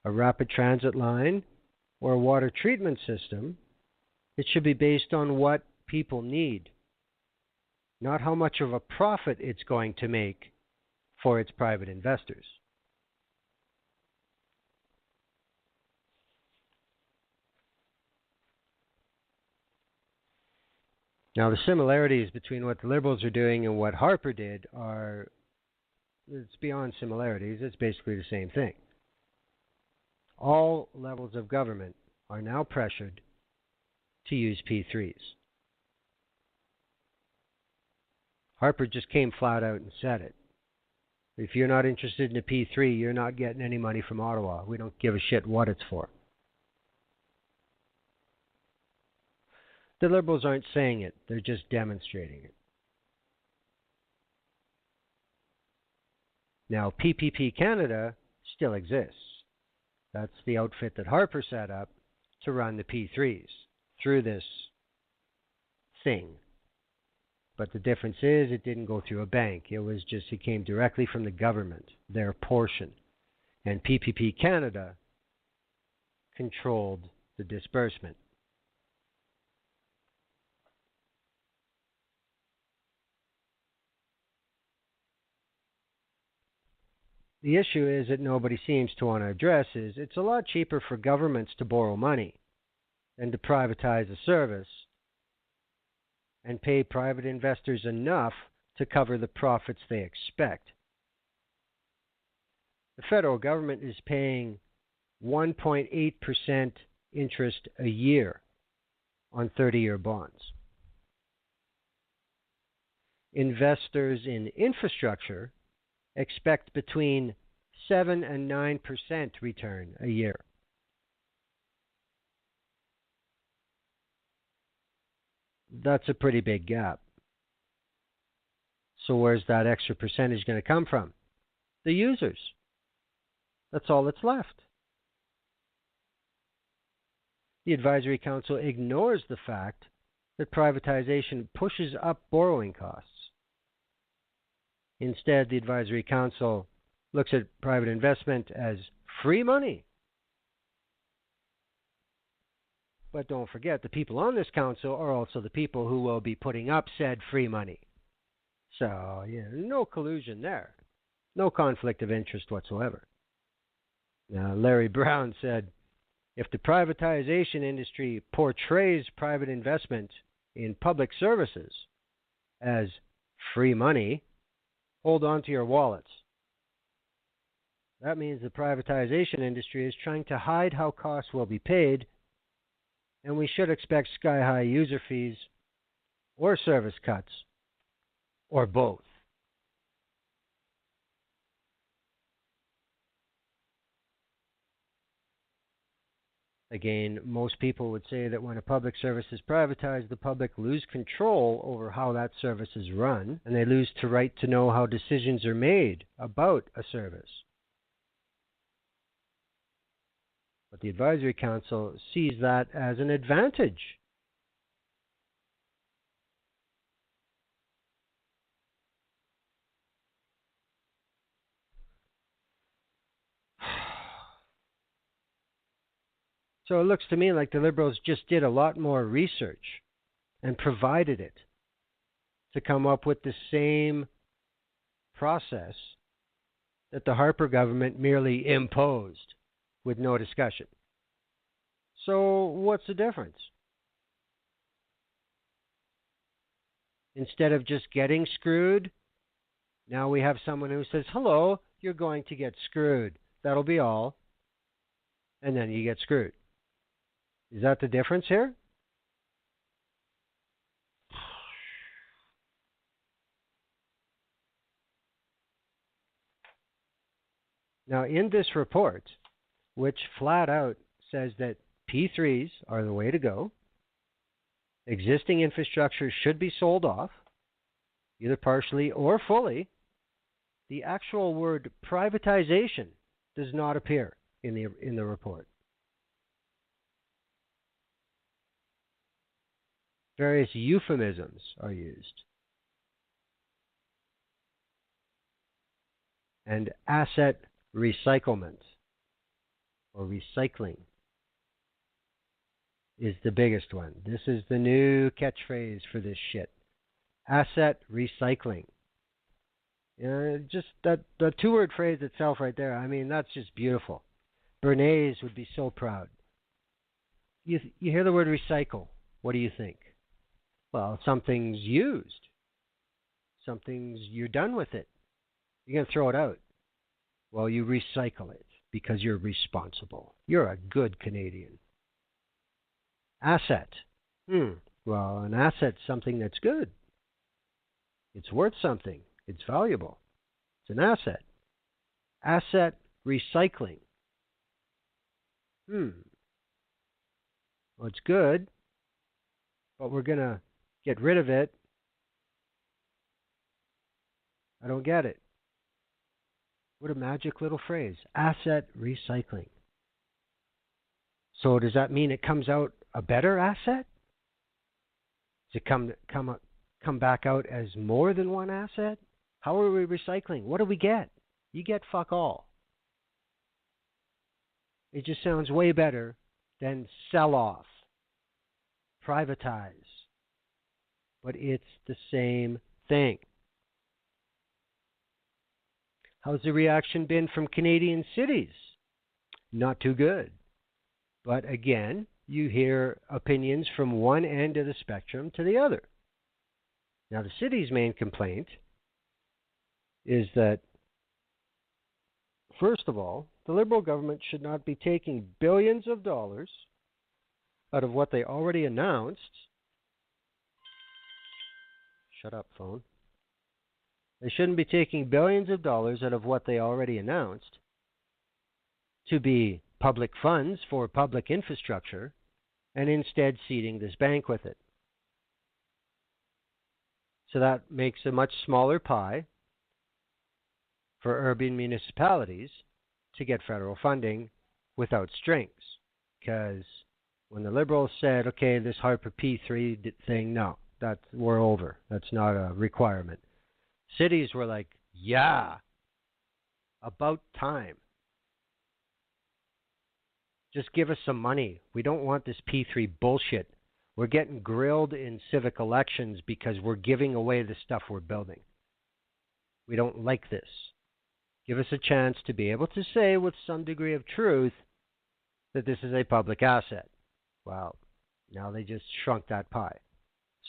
a rapid transit line, or a water treatment system, it should be based on what people need, not how much of a profit it's going to make for its private investors. Now, the similarities between what the Liberals are doing and what Harper did it's beyond similarities. It's basically the same thing. All levels of government are now pressured to use P3s. Harper just came flat out and said it. If you're not interested in a P3, you're not getting any money from Ottawa. We don't give a shit what it's for. The Liberals aren't saying it. They're just demonstrating it. Now, PPP Canada still exists. That's the outfit that Harper set up to run the P3s through this thing. But the difference is it didn't go through a bank. It came directly from the government, their portion. And PPP Canada controlled the disbursement. The issue is that nobody seems to want to address is it's a lot cheaper for governments to borrow money than to privatize a service and pay private investors enough to cover the profits they expect. The federal government is paying 1.8% interest a year on 30-year bonds. Investors in infrastructure expect between 7 and 9% return a year. That's a pretty big gap. So where's that extra percentage going to come from? The users. That's all that's left. The Advisory Council ignores the fact that privatization pushes up borrowing costs. Instead, the Advisory Council looks at private investment as free money. But don't forget, the people on this council are also the people who will be putting up said free money. So, no collusion there. No conflict of interest whatsoever. Now, Larry Brown said, if the privatization industry portrays private investment in public services as free money, hold on to your wallets. That means the privatization industry is trying to hide how costs will be paid, and we should expect sky-high user fees or service cuts, or both. Again, most people would say that when a public service is privatized, the public lose control over how that service is run, and they lose the right to know how decisions are made about a service. But the Advisory Council sees that as an advantage. So it looks to me like the Liberals just did a lot more research and provided it to come up with the same process that the Harper government merely imposed with no discussion. So what's the difference? Instead of just getting screwed, now we have someone who says, hello, you're going to get screwed. That'll be all. And then you get screwed. Is that the difference here? Now, in this report, which flat out says that P3s are the way to go, existing infrastructure should be sold off, either partially or fully, the actual word privatization does not appear in the report. Various euphemisms are used. And asset recyclement or recycling is the biggest one. This is the new catchphrase for this shit. Asset recycling. Just that the two-word phrase itself right there, I mean, that's just beautiful. Bernays would be so proud. You hear the word recycle. What do you think? Well, something's used. You're done with it. You're going to throw it out. Well, you recycle it because you're responsible. You're a good Canadian. Asset. Well, an asset's something that's good. It's worth something. It's valuable. It's an asset. Asset recycling. Well, it's good, but we're going to get rid of it. I don't get it. What a magic little phrase. Asset recycling. So does that mean it comes out a better asset? Does it come back out as more than one asset? How are we recycling? What do we get? You get fuck all. It just sounds way better than sell off, privatize. But it's the same thing. How's the reaction been from Canadian cities? Not too good. But again, you hear opinions from one end of the spectrum to the other. Now, the city's main complaint is that, first of all, the Liberal government should not be taking billions of dollars out of what they already announced. Shut up, phone. They shouldn't be taking billions of dollars out of what they already announced to be public funds for public infrastructure and instead seeding this bank with it. So that makes a much smaller pie for urban municipalities to get federal funding without strings. Because when the Liberals said, okay, this Harper P3 thing, no, we're over. That's not a requirement. Cities were like, yeah, about time. Just give us some money. We don't want this P3 bullshit. We're getting grilled in civic elections because we're giving away the stuff we're building. We don't like this. Give us a chance to be able to say with some degree of truth that this is a public asset. Well, now they just shrunk that pie.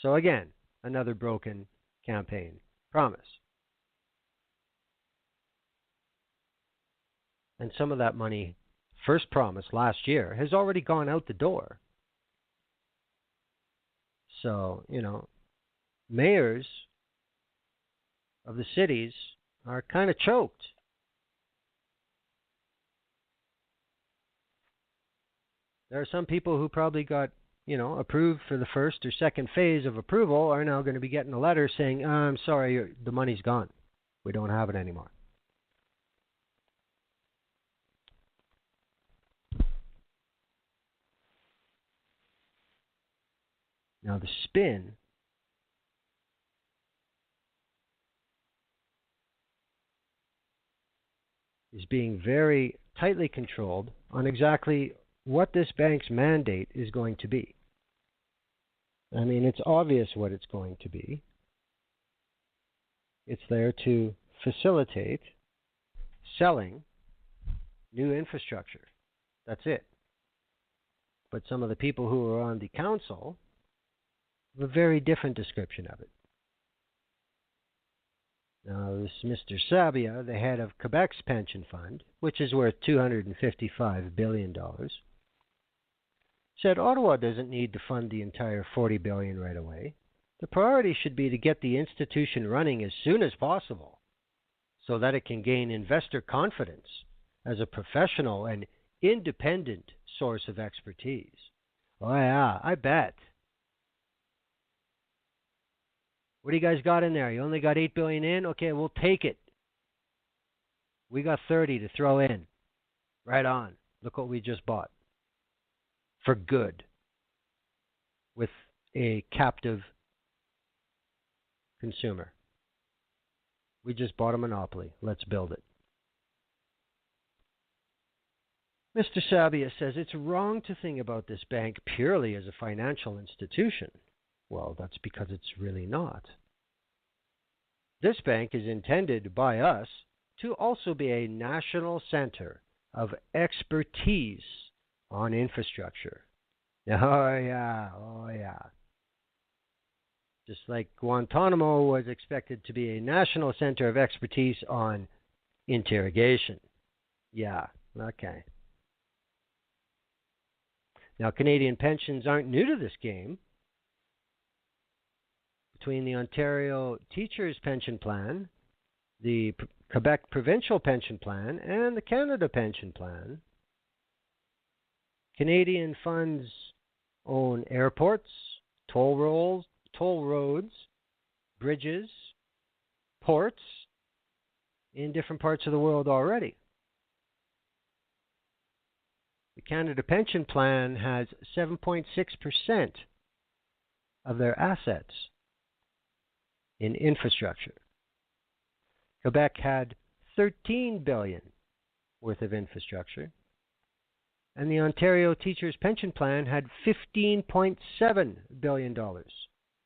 So again, another broken campaign promise. And some of that money, first promised last year, has already gone out the door. So, mayors of the cities are kind of choked. There are some people who probably got, approved for the first or second phase of approval are now going to be getting a letter saying, I'm sorry, the money's gone. We don't have it anymore. Now the spin is being very tightly controlled on exactly what this bank's mandate is going to be. I mean, it's obvious what it's going to be. It's there to facilitate selling new infrastructure. That's it. But some of the people who are on the council have a very different description of it. Now, this Mr. Sabia, the head of Quebec's pension fund, which is worth $255 billion, said Ottawa doesn't need to fund the entire $40 billion right away. The priority should be to get the institution running as soon as possible so that it can gain investor confidence as a professional and independent source of expertise. Oh yeah, I bet. What do you guys got in there? You only got $8 billion in? Okay, we'll take it. We got 30 to throw in. Right on. Look what we just bought. For good. With a captive consumer. We just bought a monopoly. Let's build it. Mr. Sabia says it's wrong to think about this bank purely as a financial institution. Well, that's because it's really not. This bank is intended by us to also be a national center of expertise on infrastructure. Oh yeah. Just like Guantanamo was expected to be a national center of expertise on interrogation. Yeah, okay. Now, Canadian pensions aren't new to this game. Between the Ontario Teachers' Pension Plan, the Quebec Provincial Pension Plan, and the Canada Pension Plan, Canadian funds own airports, toll roads, bridges, ports in different parts of the world already. The Canada Pension Plan has 7.6% of their assets in infrastructure. Quebec had $13 billion worth of infrastructure, and the Ontario Teachers' Pension Plan had $15.7 billion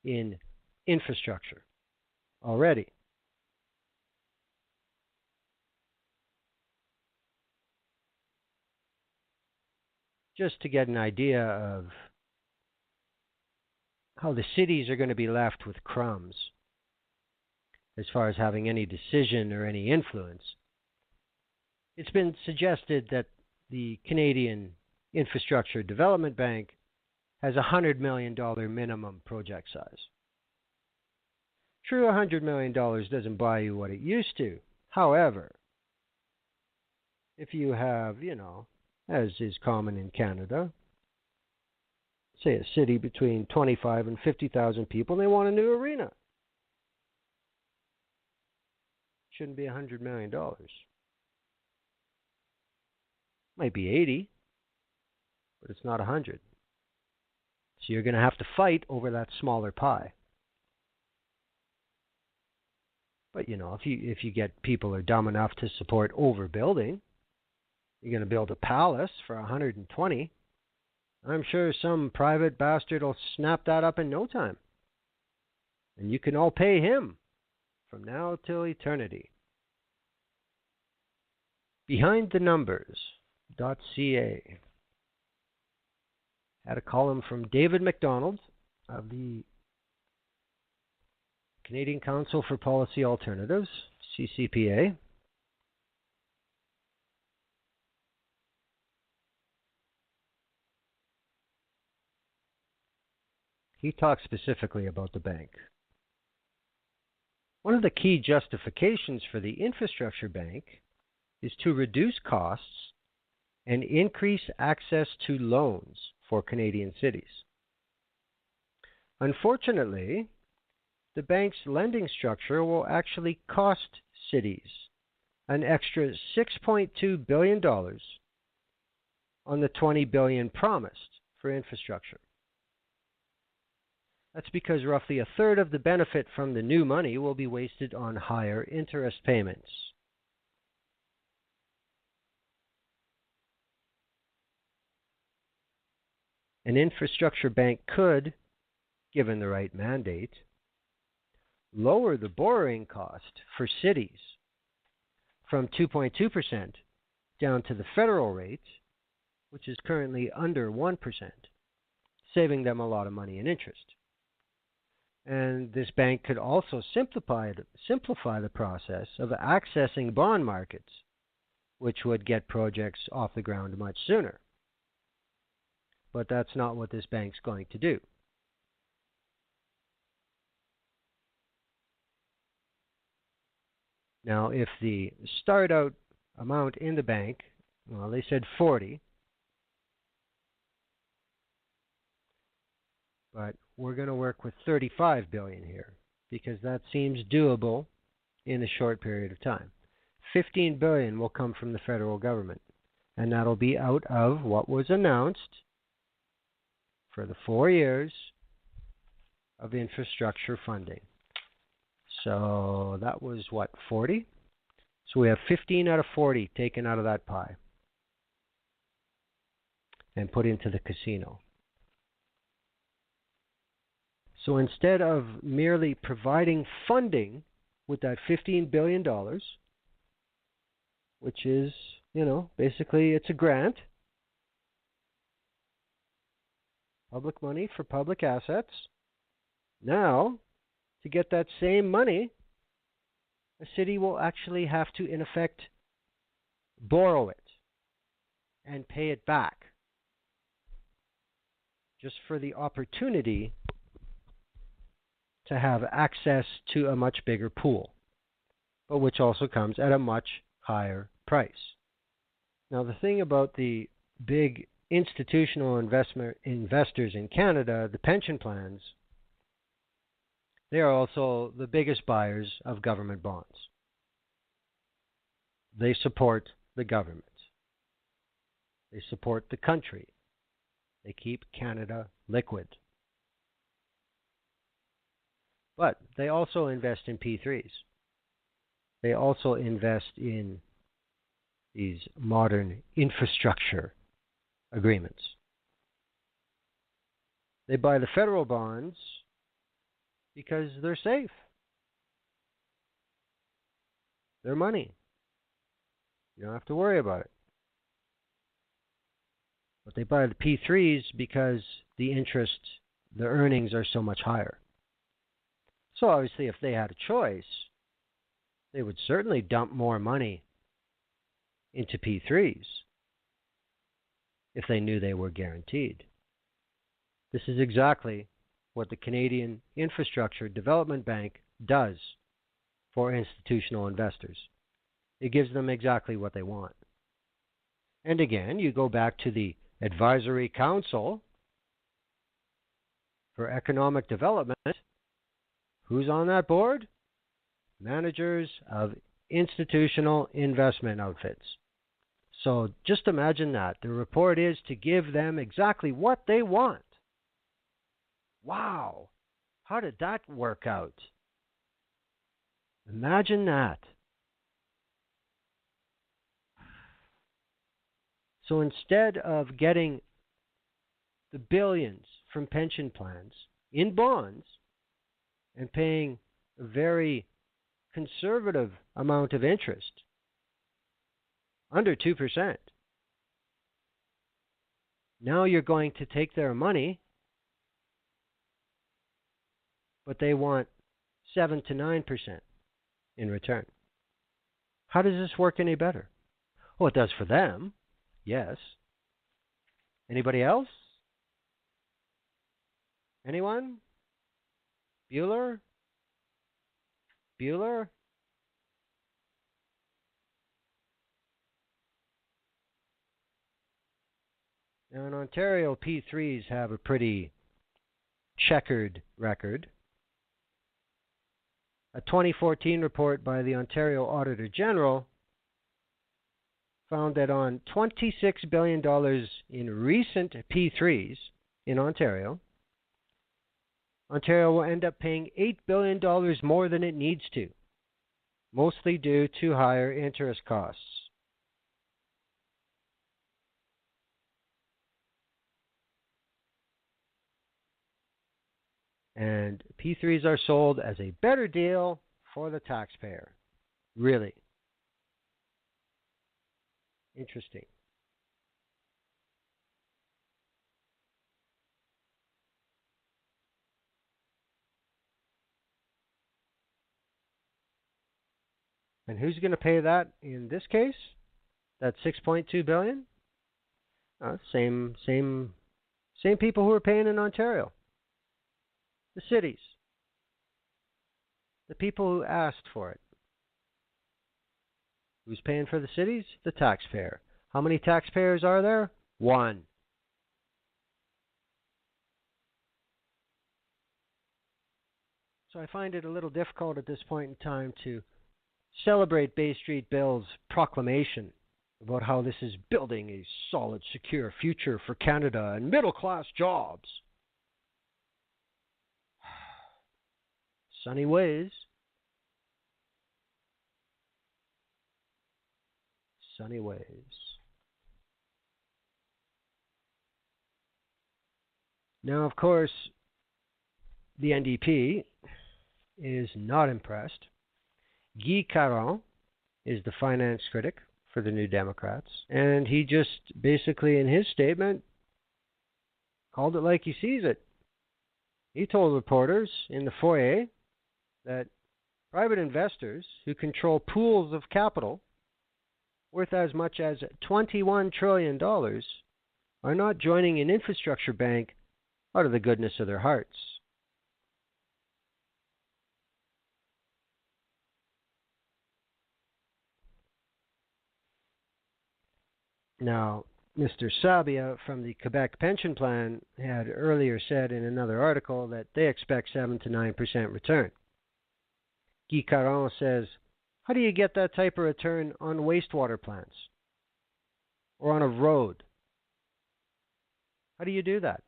in infrastructure already. Just to get an idea of how the cities are going to be left with crumbs as far as having any decision or any influence, it's been suggested that the Canadian Infrastructure Development Bank has a $100 million minimum project size. True, $100 million doesn't buy you what it used to. However, if you have, as is common in Canada, say a city between 25 and 50,000 people, and they want a new arena. Shouldn't be $100 million. Might be 80, but it's not 100. So you're going to have to fight over that smaller pie. But if you get people who are dumb enough to support overbuilding, you're going to build a palace for 120. I'm sure some private bastard will snap that up in no time. And you can all pay him from now till eternity. BehindTheNumbers.ca had a column from David MacDonald of the Canadian Council for Policy Alternatives, CCPA. he talks specifically about the bank. One of the key justifications for the infrastructure bank is to reduce costs and increase access to loans for Canadian cities. Unfortunately, the bank's lending structure will actually cost cities an extra $6.2 billion on the $20 billion promised for infrastructure. That's because roughly a third of the benefit from the new money will be wasted on higher interest payments. An infrastructure bank could, given the right mandate, lower the borrowing cost for cities from 2.2% down to the federal rate, which is currently under 1%, saving them a lot of money in interest. And this bank could also simplify the process of accessing bond markets, which would get projects off the ground much sooner. But that's not what this bank's going to do. Now, if the start-out amount in the bank, well, they said 40, but we're going to work with $35 billion here because that seems doable in a short period of time. $15 billion will come from the federal government, and that'll be out of what was announced for the 4 years of infrastructure funding. So that was what, 40? So we have 15 out of 40 taken out of that pie and put into the casino. So instead of merely providing funding with that $15 billion, which is, basically it's a grant, public money for public assets, now to get that same money, a city will actually have to, in effect, borrow it and pay it back just for the opportunity to have access to a much bigger pool, but which also comes at a much higher price. Now, the thing about the big institutional investors in Canada, the pension plans, they are also the biggest buyers of government bonds. They support the government. They support the country. They keep Canada liquid. But they also invest in P3s. They also invest in these modern infrastructure agreements. They buy the federal bonds because they're safe. They're money. You don't have to worry about it. But they buy the P3s because the earnings are so much higher. So obviously, if they had a choice, they would certainly dump more money into P3s if they knew they were guaranteed. This is exactly what the Canadian Infrastructure Development Bank does for institutional investors. It gives them exactly what they want. And again, you go back to the Advisory Council for Economic Development. Who's on that board? Managers of institutional investment outfits. So just imagine that. The report is to give them exactly what they want. Wow. How did that work out? Imagine that. So instead of getting the billions from pension plans in bonds and paying a very conservative amount of interest, under 2%, now you're going to take their money, but they want 7 to 9% in return. How does this work any better? Well, it does for them, yes. Anybody else? Anyone? Bueller? Bueller? Now, in Ontario, P3s have a pretty checkered record. A 2014 report by the Ontario Auditor General found that on $26 billion in recent P3s in Ontario, Ontario will end up paying $8 billion more than it needs to, mostly due to higher interest costs. And P3s are sold as a better deal for the taxpayer. Really. Interesting. And who's going to pay that in this case? That $6.2 billion? Same people who are paying in Ontario. The cities. The people who asked for it. Who's paying for the cities? The taxpayer. How many taxpayers are there? One. So I find it a little difficult at this point in time to celebrate Bay Street Bill's proclamation about how this is building a solid, secure future for Canada and middle-class jobs. Sunny ways. Sunny ways. Now, of course, the NDP is not impressed. Guy Caron is the finance critic for the New Democrats, and he just basically, in his statement, called it like he sees it. He told reporters in the foyer that private investors who control pools of capital worth as much as $21 trillion are not joining an infrastructure bank out of the goodness of their hearts. Now, Mr. Sabia from the Quebec Pension Plan had earlier said in another article that they expect 7 to 9% return. Guy Caron says, how do you get that type of return on wastewater plants or on a road? How do you do that?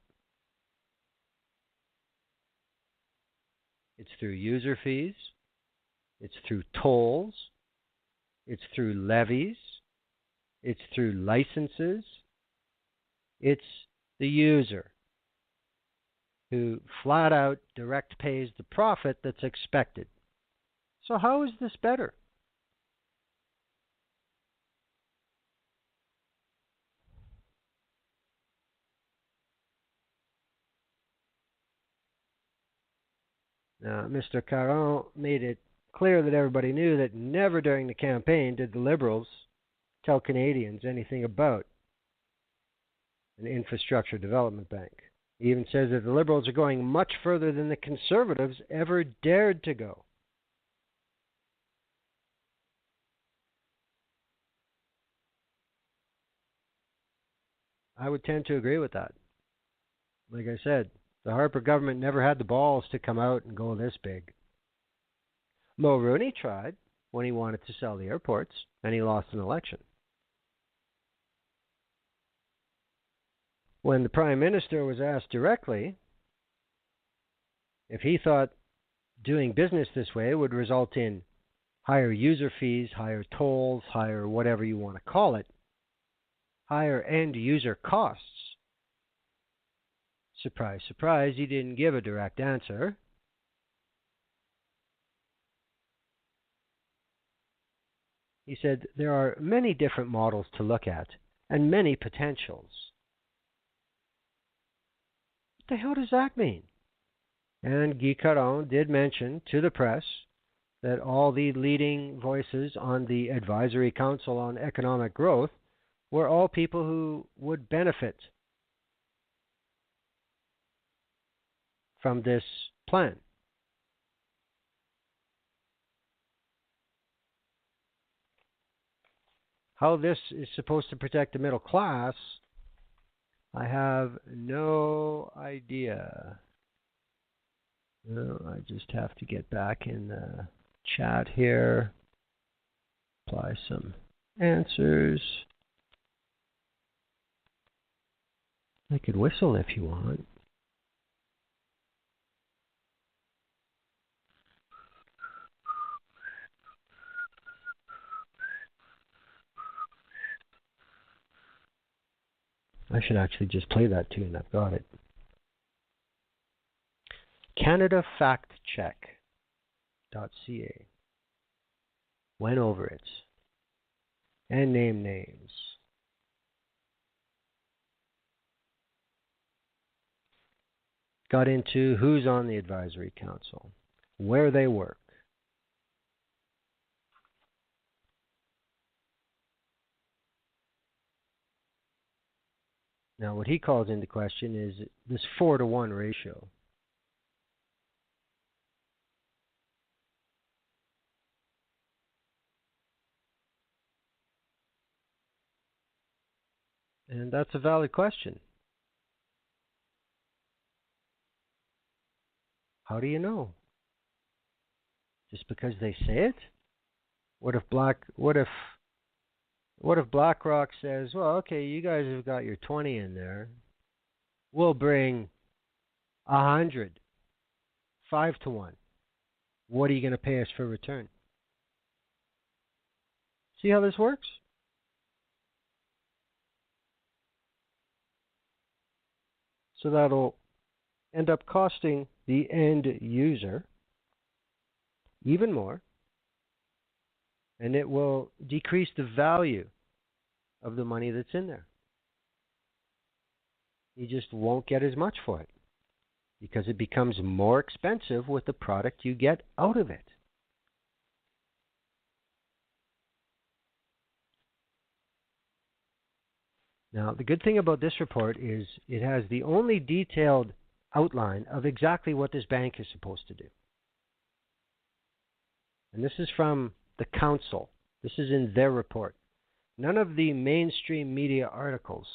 It's through user fees. It's through tolls. It's through levies. It's through licenses. It's the user who flat out direct pays the profit that's expected. So how is this better? Now, Mr. Caron made it clear that everybody knew that never during the campaign did the Liberals tell Canadians anything about an infrastructure development bank. He even says that the Liberals are going much further than the Conservatives ever dared to go. I would tend to agree with that. Like I said, the Harper government never had the balls to come out and go this big. Mulroney tried when he wanted to sell the airports, and he lost an election. When the Prime Minister was asked directly if he thought doing business this way would result in higher user fees, higher tolls, higher whatever you want to call it, higher end user costs, surprise, surprise, he didn't give a direct answer. He said there are many different models to look at and many potentials. What the hell does that mean? And Guy Caron did mention to the press that all the leading voices on the Advisory Council on Economic Growth were all people who would benefit from this plan. How this is supposed to protect the middle class, I have no idea. I just have to get back in the chat here, apply some answers. I could whistle if you want. I should actually just play that tune. I've got it. CanadaFactCheck.ca went over it and named names. Got into who's on the advisory council, where they work. Now, what he calls into question is this 4-to-1 ratio. And that's a valid question. How do you know? Just because they say it? What if BlackRock says, well, okay, you guys have got your 20 in there. We'll bring 100, 5-to-1. What are you going to pay us for return? See how this works? So that'll end up costing the end user even more, and it will decrease the value of the money that's in there. You just won't get as much for it because it becomes more expensive with the product you get out of it. Now, the good thing about this report is it has the only detailed outline of exactly what this bank is supposed to do. And this is from the council. This is in their report. None of the mainstream media articles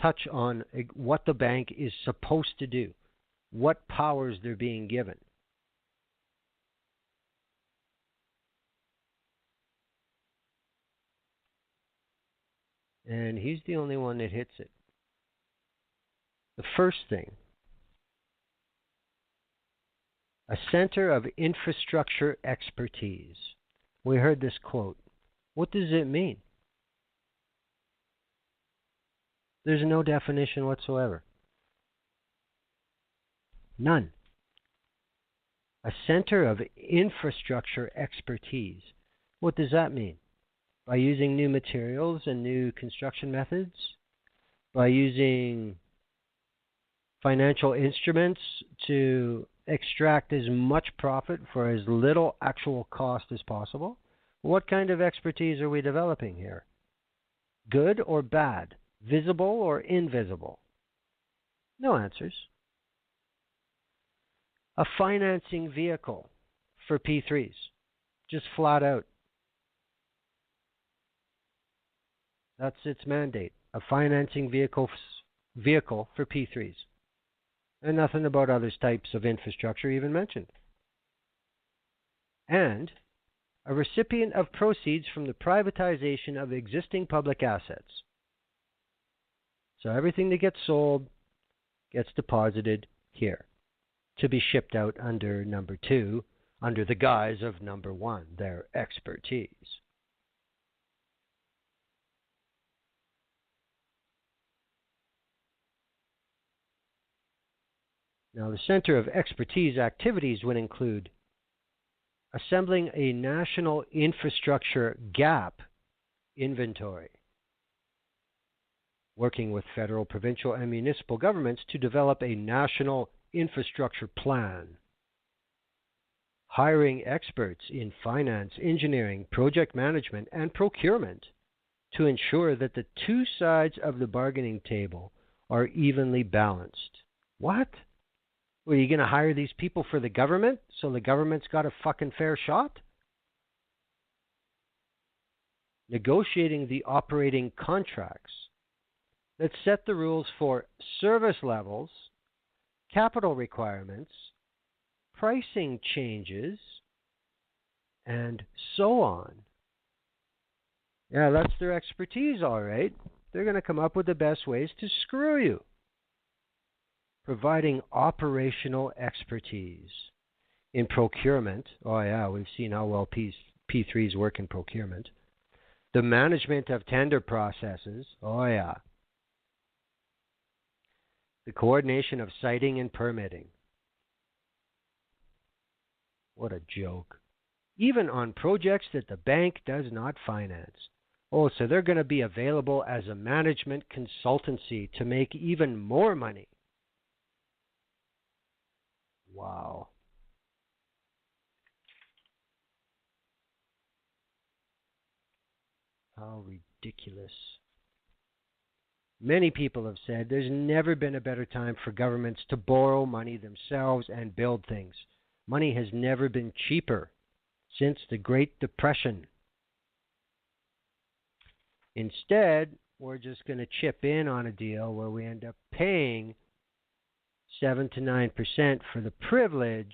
touch on what the bank is supposed to do, what powers they're being given. And he's the only one that hits it. The first thing, a center of infrastructure expertise. We heard this quote. What does it mean? There's no definition whatsoever. None. A center of infrastructure expertise. What does that mean? By using new materials and new construction methods? By using financial instruments to extract as much profit for as little actual cost as possible? What kind of expertise are we developing here? Good or bad? Visible or invisible? No answers. A financing vehicle for P3s. Just flat out. That's its mandate. A financing vehicle for P3s. And nothing about other types of infrastructure even mentioned. And a recipient of proceeds from the privatization of existing public assets. So everything that gets sold gets deposited here to be shipped out under number 2, under the guise of number 1, their expertise. Now, the Center of Expertise activities would include assembling a national infrastructure gap inventory, working with federal, provincial, and municipal governments to develop a national infrastructure plan, hiring experts in finance, engineering, project management, and procurement to ensure that the two sides of the bargaining table are evenly balanced. What? Well, are you going to hire these people for the government so the government's got a fucking fair shot? Negotiating the operating contracts that set the rules for service levels, capital requirements, pricing changes, and so on. Yeah, that's their expertise, all right. They're going to come up with the best ways to screw you. Providing operational expertise in procurement. Oh, yeah, we've seen how well P3s work in procurement. The management of tender processes. Oh, yeah. The coordination of siting and permitting. What a joke. Even on projects that the bank does not finance. Oh, so they're going to be available as a management consultancy to make even more money. Wow. How ridiculous. Many people have said there's never been a better time for governments to borrow money themselves and build things. Money has never been cheaper since the Great Depression. Instead, we're just going to chip in on a deal where we end up paying 7 to 9% for the privilege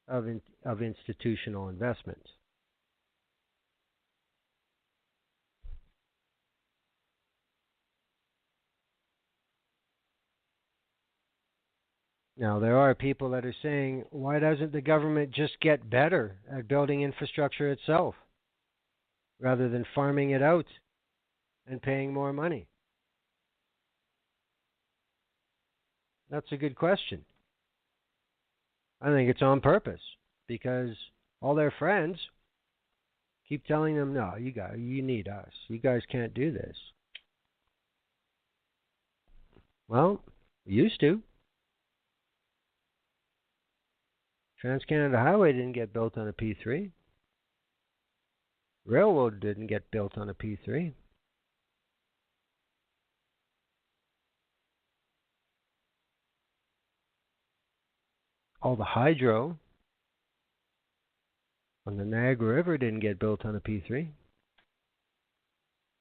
of institutional investment. Now, there are people that are saying, why doesn't the government just get better at building infrastructure itself rather than farming it out and paying more money? That's a good question. I think it's on purpose because all their friends keep telling them, no, you need us. You guys can't do this. Well, we used to. Trans-Canada Highway didn't get built on a P3. Railroad didn't get built on a P3. All the hydro on the Niagara River didn't get built on a P3.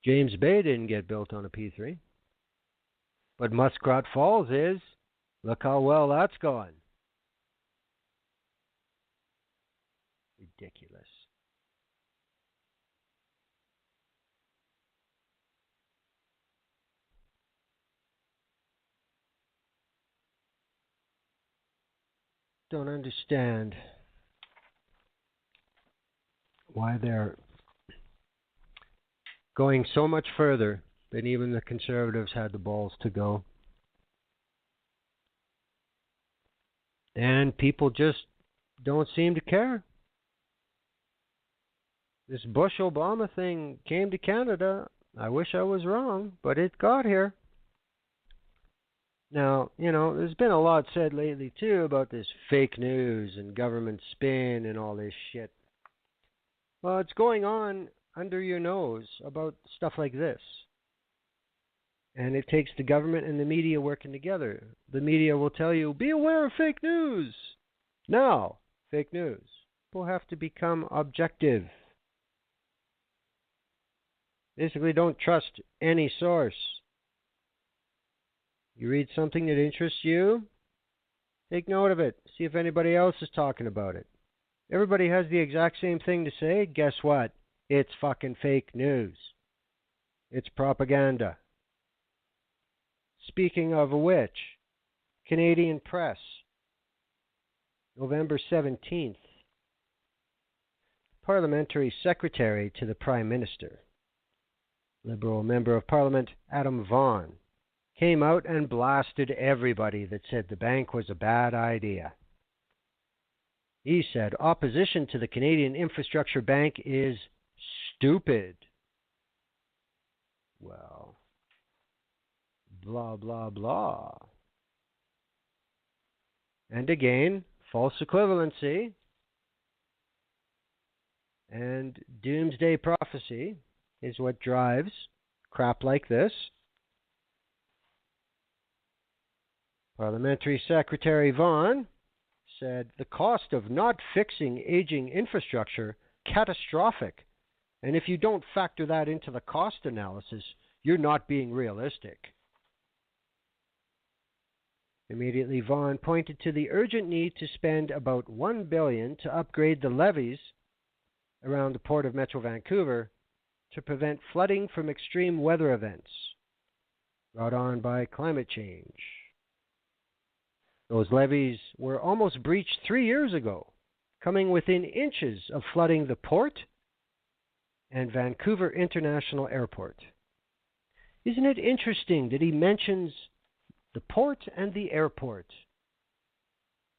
James Bay didn't get built on a P3. But Muskrat Falls is. Look how well that's going. Ridiculous. Don't understand why they're going so much further than even the Conservatives had the balls to go. And people just don't seem to care. This Bush-Obama thing came to Canada. I wish I was wrong, but it got here. Now, there's been a lot said lately, too, about this fake news and government spin and all this shit. Well, it's going on under your nose about stuff like this. And it takes the government and the media working together. The media will tell you, be aware of fake news. Now, fake news. People have to become objective. Basically, don't trust any source. You read something that interests you, take note of it. See if anybody else is talking about it. Everybody has the exact same thing to say. Guess what? It's fucking fake news. It's propaganda. Speaking of which, Canadian Press, November 17th, Parliamentary Secretary to the Prime Minister, Liberal Member of Parliament Adam Vaughan, came out and blasted everybody that said the bank was a bad idea. He said opposition to the Canadian Infrastructure Bank is stupid. Well, blah, blah, blah. And again, false equivalency and doomsday prophecy is what drives crap like this. Parliamentary Secretary Vaughan said the cost of not fixing aging infrastructure catastrophic, and if you don't factor that into the cost analysis, you're not being realistic. Immediately, Vaughan pointed to the urgent need to spend about $1 billion to upgrade the levees around the port of Metro Vancouver to prevent flooding from extreme weather events brought on by climate change. Those levees were almost breached 3 years ago, coming within inches of flooding the port and Vancouver International Airport. Isn't it interesting that he mentions the port and the airport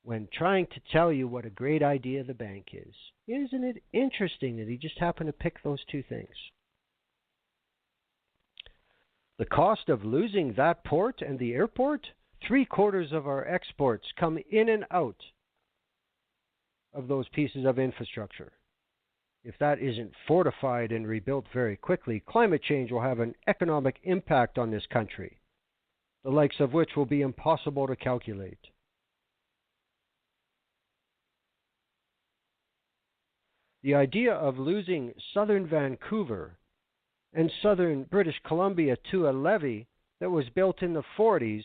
when trying to tell you what a great idea the bank is? Isn't it interesting that he just happened to pick those two things? The cost of losing that port and the airport, 3/4 of our exports come in and out of those pieces of infrastructure. If that isn't fortified and rebuilt very quickly, climate change will have an economic impact on this country, the likes of which will be impossible to calculate. The idea of losing southern Vancouver and southern British Columbia to a levee that was built in the 40s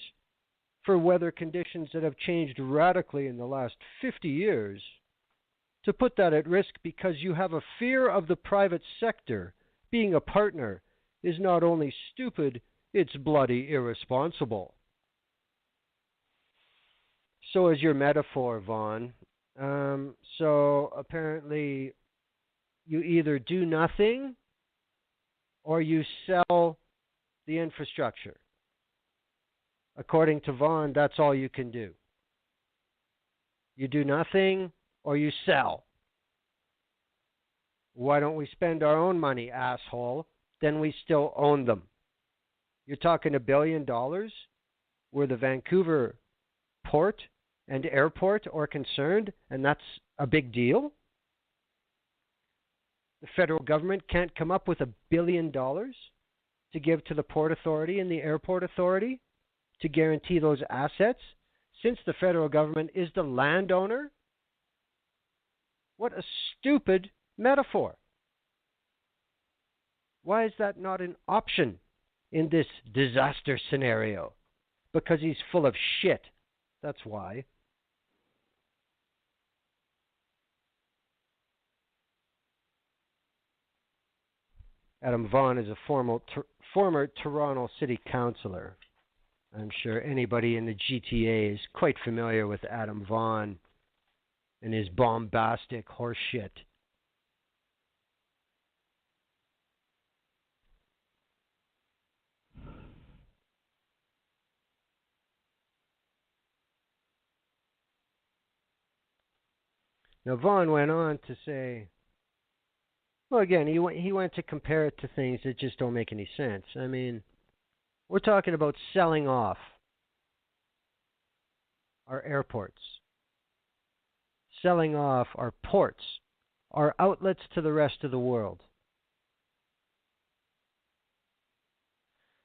for weather conditions that have changed radically in the last 50 years, to put that at risk because you have a fear of the private sector being a partner is not only stupid, it's bloody irresponsible. So is your metaphor, Vaughan. So apparently you either do nothing or you sell the infrastructure. According to Vaughan, that's all you can do. You do nothing or you sell. Why don't we spend our own money, asshole? Then we still own them. You're talking $1 billion where the Vancouver port and airport are concerned, and that's a big deal? The federal government can't come up with $1 billion to give to the Port Authority and the Airport Authority to guarantee those assets, since the federal government is the landowner? What a stupid metaphor. Why is that not an option in this disaster scenario? Because he's full of shit. That's why. Adam Vaughan is a former Toronto City Councillor. I'm sure anybody in the GTA is quite familiar with Adam Vaughan and his bombastic horseshit. Now, Vaughan went on to say, well, again, he went to compare it to things that just don't make any sense. I mean, we're talking about selling off our airports, selling off our ports, our outlets to the rest of the world.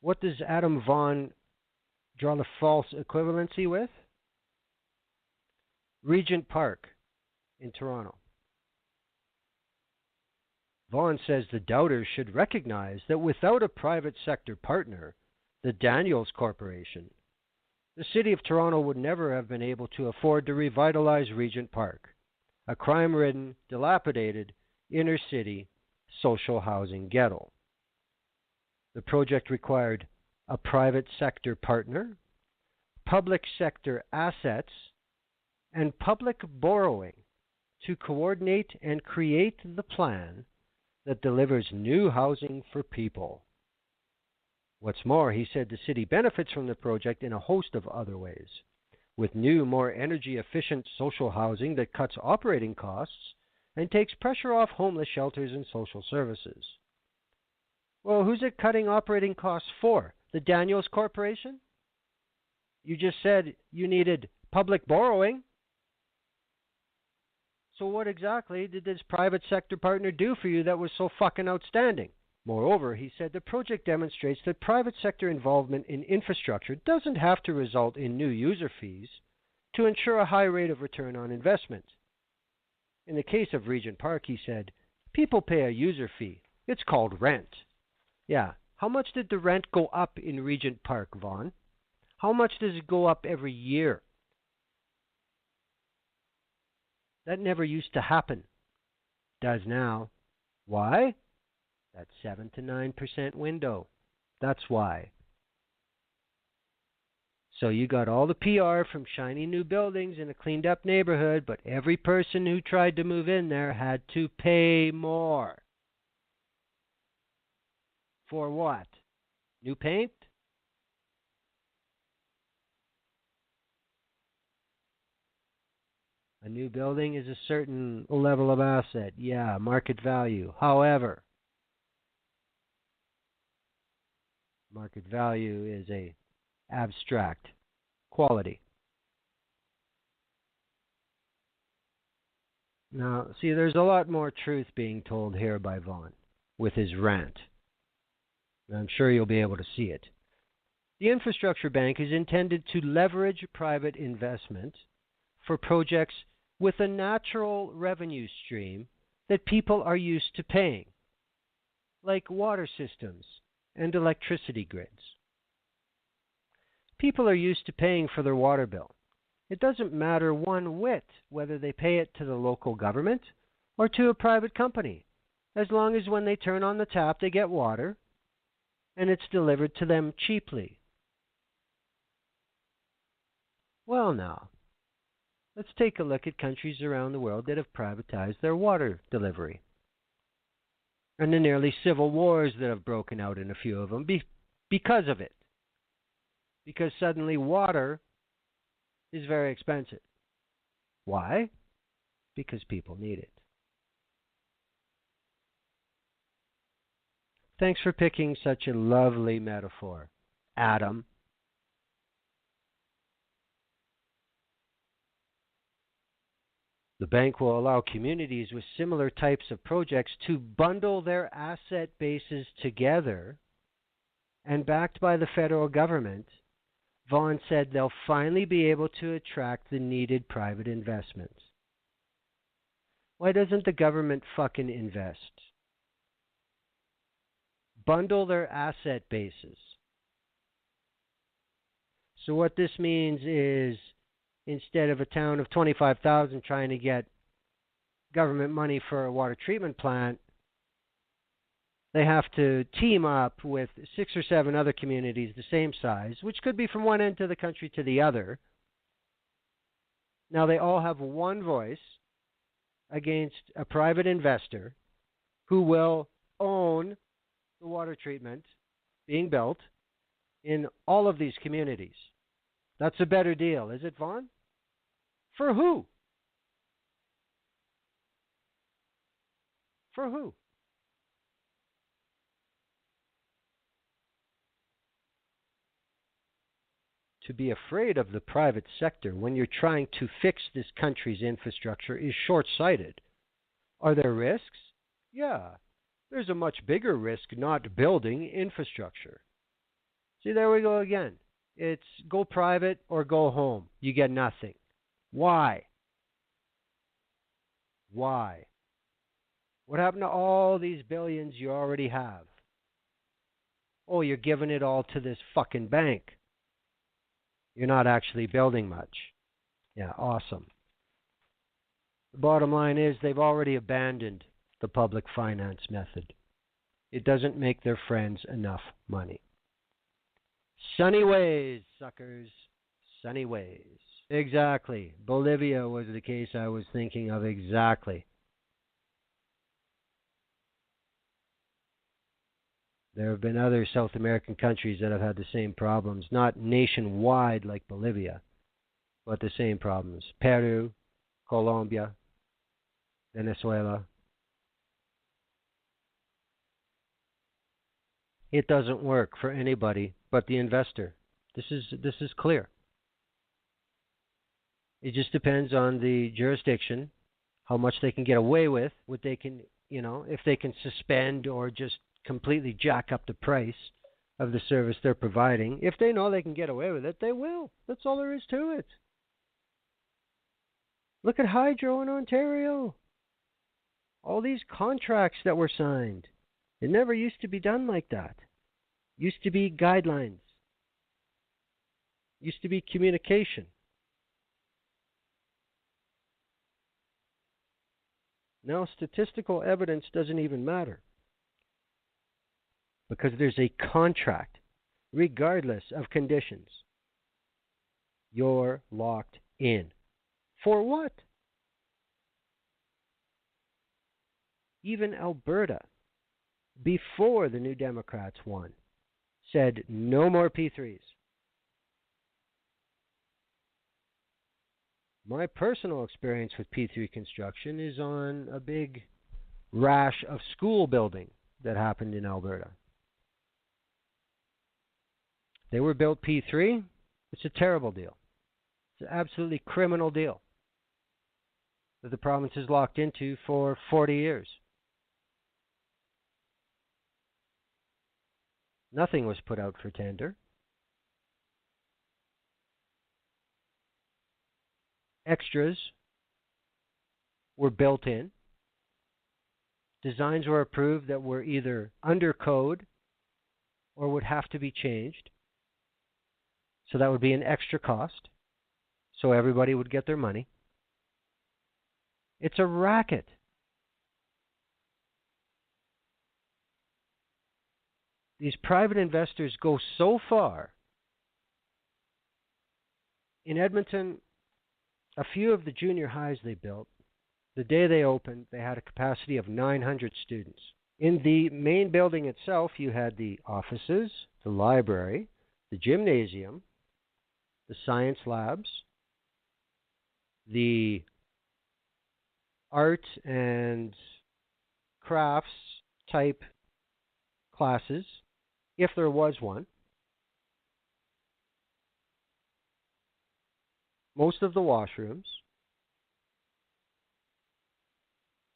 What does Adam Vaughan draw the false equivalency with? Regent Park in Toronto. Vaughan says the doubters should recognize that without a private sector partner, the Daniels Corporation, the City of Toronto would never have been able to afford to revitalize Regent Park, a crime-ridden, dilapidated, inner-city social housing ghetto. The project required a private sector partner, public sector assets, and public borrowing to coordinate and create the plan that delivers new housing for people. What's more, he said the city benefits from the project in a host of other ways, with new, more energy-efficient social housing that cuts operating costs and takes pressure off homeless shelters and social services. Well, who's it cutting operating costs for? The Daniels Corporation? You just said you needed public borrowing. So what exactly did this private sector partner do for you that was so fucking outstanding? Moreover, he said the project demonstrates that private sector involvement in infrastructure doesn't have to result in new user fees to ensure a high rate of return on investment. In the case of Regent Park, he said, people pay a user fee. It's called rent. Yeah. How much did the rent go up in Regent Park, Vaughn? How much does it go up every year? That never used to happen. Does now. Why? That 7 to 9% window. That's why. So you got all the PR from shiny new buildings in a cleaned up neighborhood, but every person who tried to move in there had to pay more. For what? New paint? A new building is a certain level of asset. Yeah, market value. However, market value is a abstract quality. Now, see, there's a lot more truth being told here by Vaughn with his rant. I'm sure you'll be able to see it. The infrastructure bank is intended to leverage private investment for projects with a natural revenue stream that people are used to paying, like water systems and electricity grids. People are used to paying for their water bill. It doesn't matter one whit whether they pay it to the local government or to a private company, as long as when they turn on the tap they get water and it's delivered to them cheaply. Well, now, let's take a look at countries around the world that have privatized their water delivery, and the nearly civil wars that have broken out in a few of them because of it. Because suddenly water is very expensive. Why? Because people need it. Thanks for picking such a lovely metaphor, Adam. The bank will allow communities with similar types of projects to bundle their asset bases together, and backed by the federal government, Vaughn said they'll finally be able to attract the needed private investments. Why doesn't the government fucking invest? Bundle their asset bases. So what this means is, instead of a town of 25,000 trying to get government money for a water treatment plant, they have to team up with 6 or 7 other communities the same size, which could be from one end of the country to the other. Now they all have one voice against a private investor who will own the water treatment being built in all of these communities. That's a better deal, is it, Vaughn? For who? For who? To be afraid of the private sector when you're trying to fix this country's infrastructure is short-sighted. Are there risks? Yeah. There's a much bigger risk not building infrastructure. See, there we go again. It's go private or go home. You get nothing. Why? Why? What happened to all these billions you already have? Oh, you're giving it all to this fucking bank. You're not actually building much. Yeah, awesome. The bottom line is they've already abandoned the public finance method. It doesn't make their friends enough money. Sunny ways, suckers. Sunny ways. Exactly. Bolivia was the case I was thinking of exactly. There have been other South American countries that have had the same problems, not nationwide like Bolivia, but the same problems. Peru, Colombia, Venezuela. It doesn't work for anybody but the investor. This is clear. It just depends on the jurisdiction, how much they can get away with, what they can, if they can suspend or just completely jack up the price of the service they're providing. If they know they can get away with it, they will. That's all there is to it. Look at Hydro in Ontario. All these contracts that were signed. It never used to be done like that. Used to be guidelines. Used to be communication. Now statistical evidence doesn't even matter because there's a contract, regardless of conditions. You're locked in. For what? Even Alberta, before the New Democrats won, said no more P3s. My personal experience with P3 construction is on a big rash of school building that happened in Alberta. They were built P3. It's a terrible deal. It's an absolutely criminal deal that the province is locked into for 40 years. Nothing was put out for tender. Extras were built in. Designs were approved that were either under code or would have to be changed. So that would be an extra cost. So everybody would get their money. It's a racket. These private investors go so far. In Edmonton, a few of the junior highs they built, the day they opened, they had a capacity of 900 students. In the main building itself, you had the offices, the library, the gymnasium, the science labs, the art and crafts type classes, if there was one. Most of the washrooms,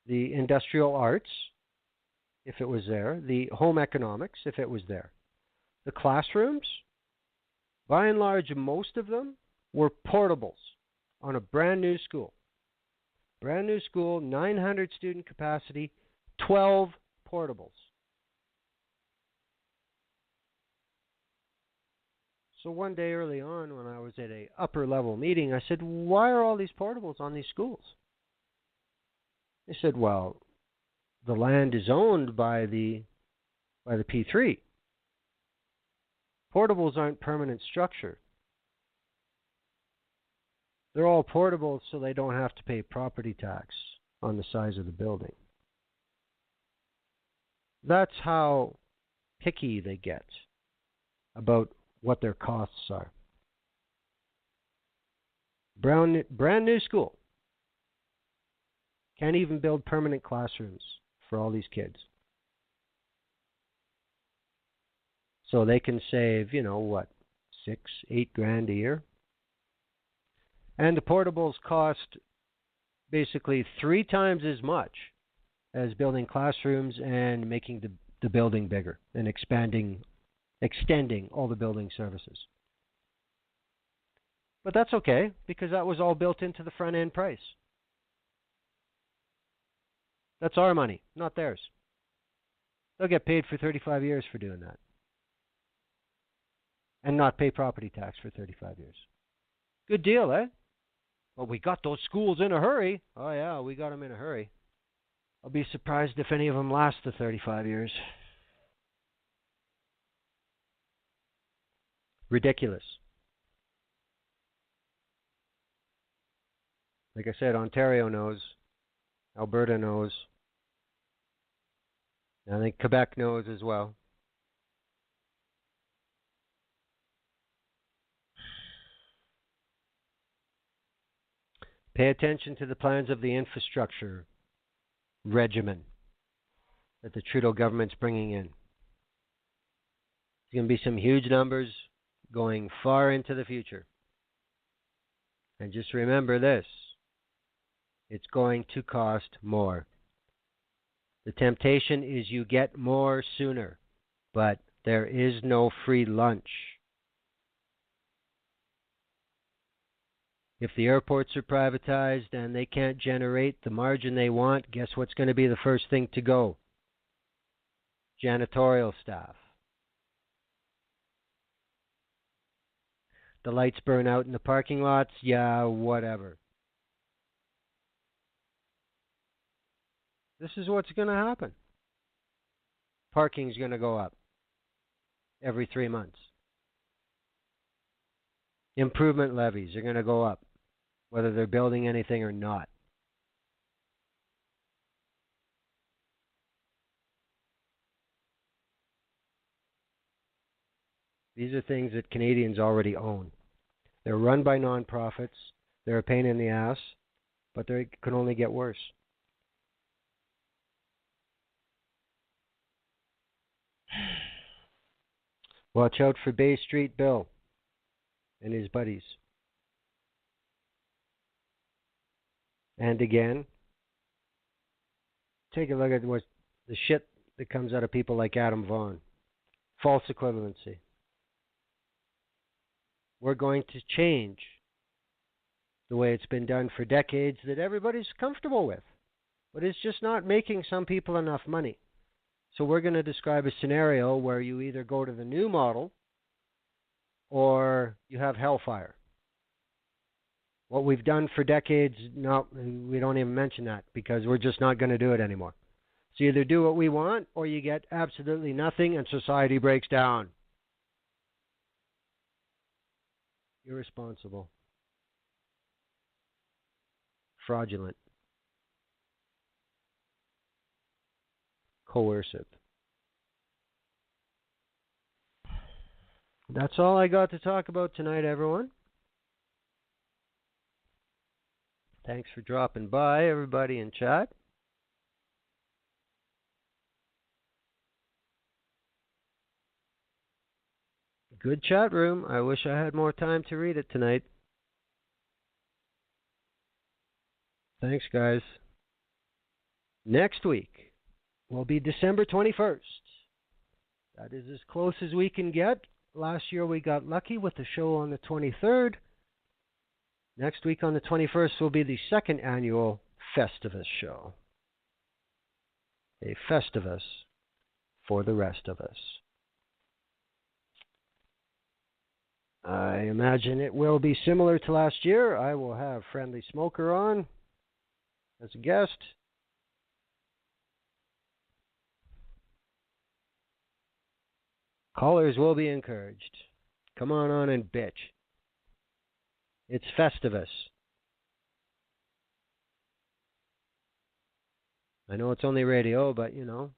the industrial arts, if it was there, the home economics, if it was there. The classrooms, by and large, most of them were portables on a brand new school. Brand new school, 900 student capacity, 12 portables. So one day early on when I was at a upper level meeting, I said, why are all these portables on these schools? They said, well, the land is owned by the P3. Portables aren't permanent structure. They're all portable so they don't have to pay property tax on the size of the building. That's how picky they get about what their costs are. Brand new school. Can't even build permanent classrooms for all these kids. So they can save, $6, $8 a year. And the portables cost basically 3 times as much as building classrooms and making the building bigger and extending all the building services. But that's okay, because that was all built into the front end price. That's our money, not theirs. They'll get paid for 35 years for doing that. And not pay property tax for 35 years. Good deal, eh? Well, we got those schools in a hurry. Oh, yeah, we got them in a hurry. I'll be surprised if any of them last the 35 years. Ridiculous. Like I said, Ontario knows. Alberta knows. I think Quebec knows as well. Pay attention to the plans of the infrastructure regimen that the Trudeau government's bringing in. There's going to be some huge numbers going far into the future. And just remember this, it's going to cost more. The temptation is you get more sooner, but there is no free lunch. If the airports are privatized and they can't generate the margin they want, guess what's going to be the first thing to go? Janitorial staff. The lights burn out in the parking lots, yeah, whatever. This is what's going to happen. Parking's going to go up every 3 months. Improvement levies are going to go up, whether they're building anything or not. These are things that Canadians already own. They're run by nonprofits. They're a pain in the ass, but they can only get worse. Watch out for Bay Street Bill and his buddies. And again, take a look at what the shit that comes out of people like Adam Vaughan. False equivalency. We're going to change the way it's been done for decades that everybody's comfortable with, but it's just not making some people enough money. So we're going to describe a scenario where you either go to the new model or you have hellfire. What we've done for decades, no, we don't even mention that because we're just not going to do it anymore. So you either do what we want or you get absolutely nothing and society breaks down. Irresponsible. Fraudulent. Coercive. That's all I got to talk about tonight, everyone. Thanks for dropping by, everybody in chat. Good chat room. I wish I had more time to read it tonight. Thanks, guys. Next week will be December 21st. That is as close as we can get. Last year we got lucky with the show on the 23rd. Next week on the 21st will be the second annual Festivus show. A Festivus for the rest of us. I imagine it will be similar to last year. I will have Friendly Smoker on as a guest. Callers will be encouraged. Come on and bitch. It's Festivus. I know it's only radio, but you know,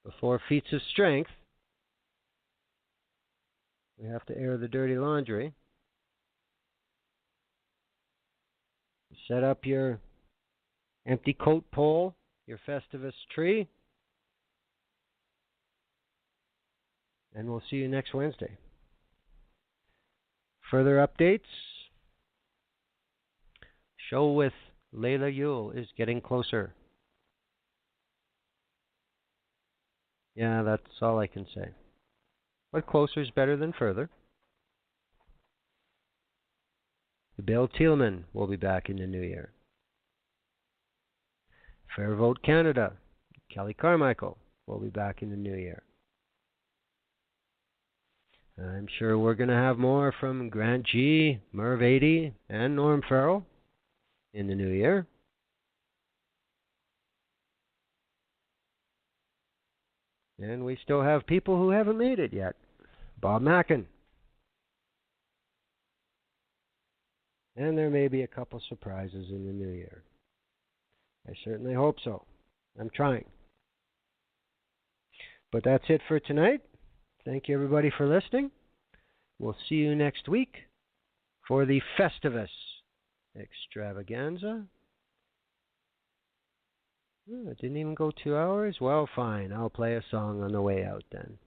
before feats of strength, we have to air the dirty laundry. Set up your empty coat pole, your Festivus tree, and we'll see you next Wednesday. Further updates. Show with Layla Yule is getting closer. Yeah, that's all I can say. But closer is better than further. Bill Thielman will be back in the new year. Fair Vote Canada, Kelly Carmichael will be back in the new year. I'm sure we're going to have more from Grant G., Merv 80, and Norm Farrell in the new year. And we still have people who haven't made it yet. Bob Mackin. And there may be a couple surprises in the new year. I certainly hope so. I'm trying. But that's it for tonight. Thank you, everybody, for listening. We'll see you next week for the Festivus extravaganza. Oh, it didn't even go 2 hours? Well, fine. I'll play a song on the way out then.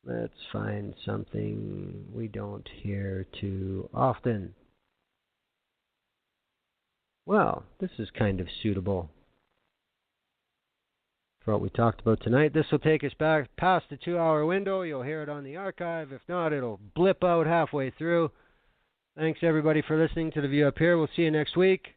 Let's find something we don't hear too often. Well, this is kind of suitable. for what we talked about tonight. This will take us back past the 2-hour window. You'll hear it on the archive. If not, it'll blip out halfway through. Thanks, everybody, for listening to The View Up Here. We'll see you next week.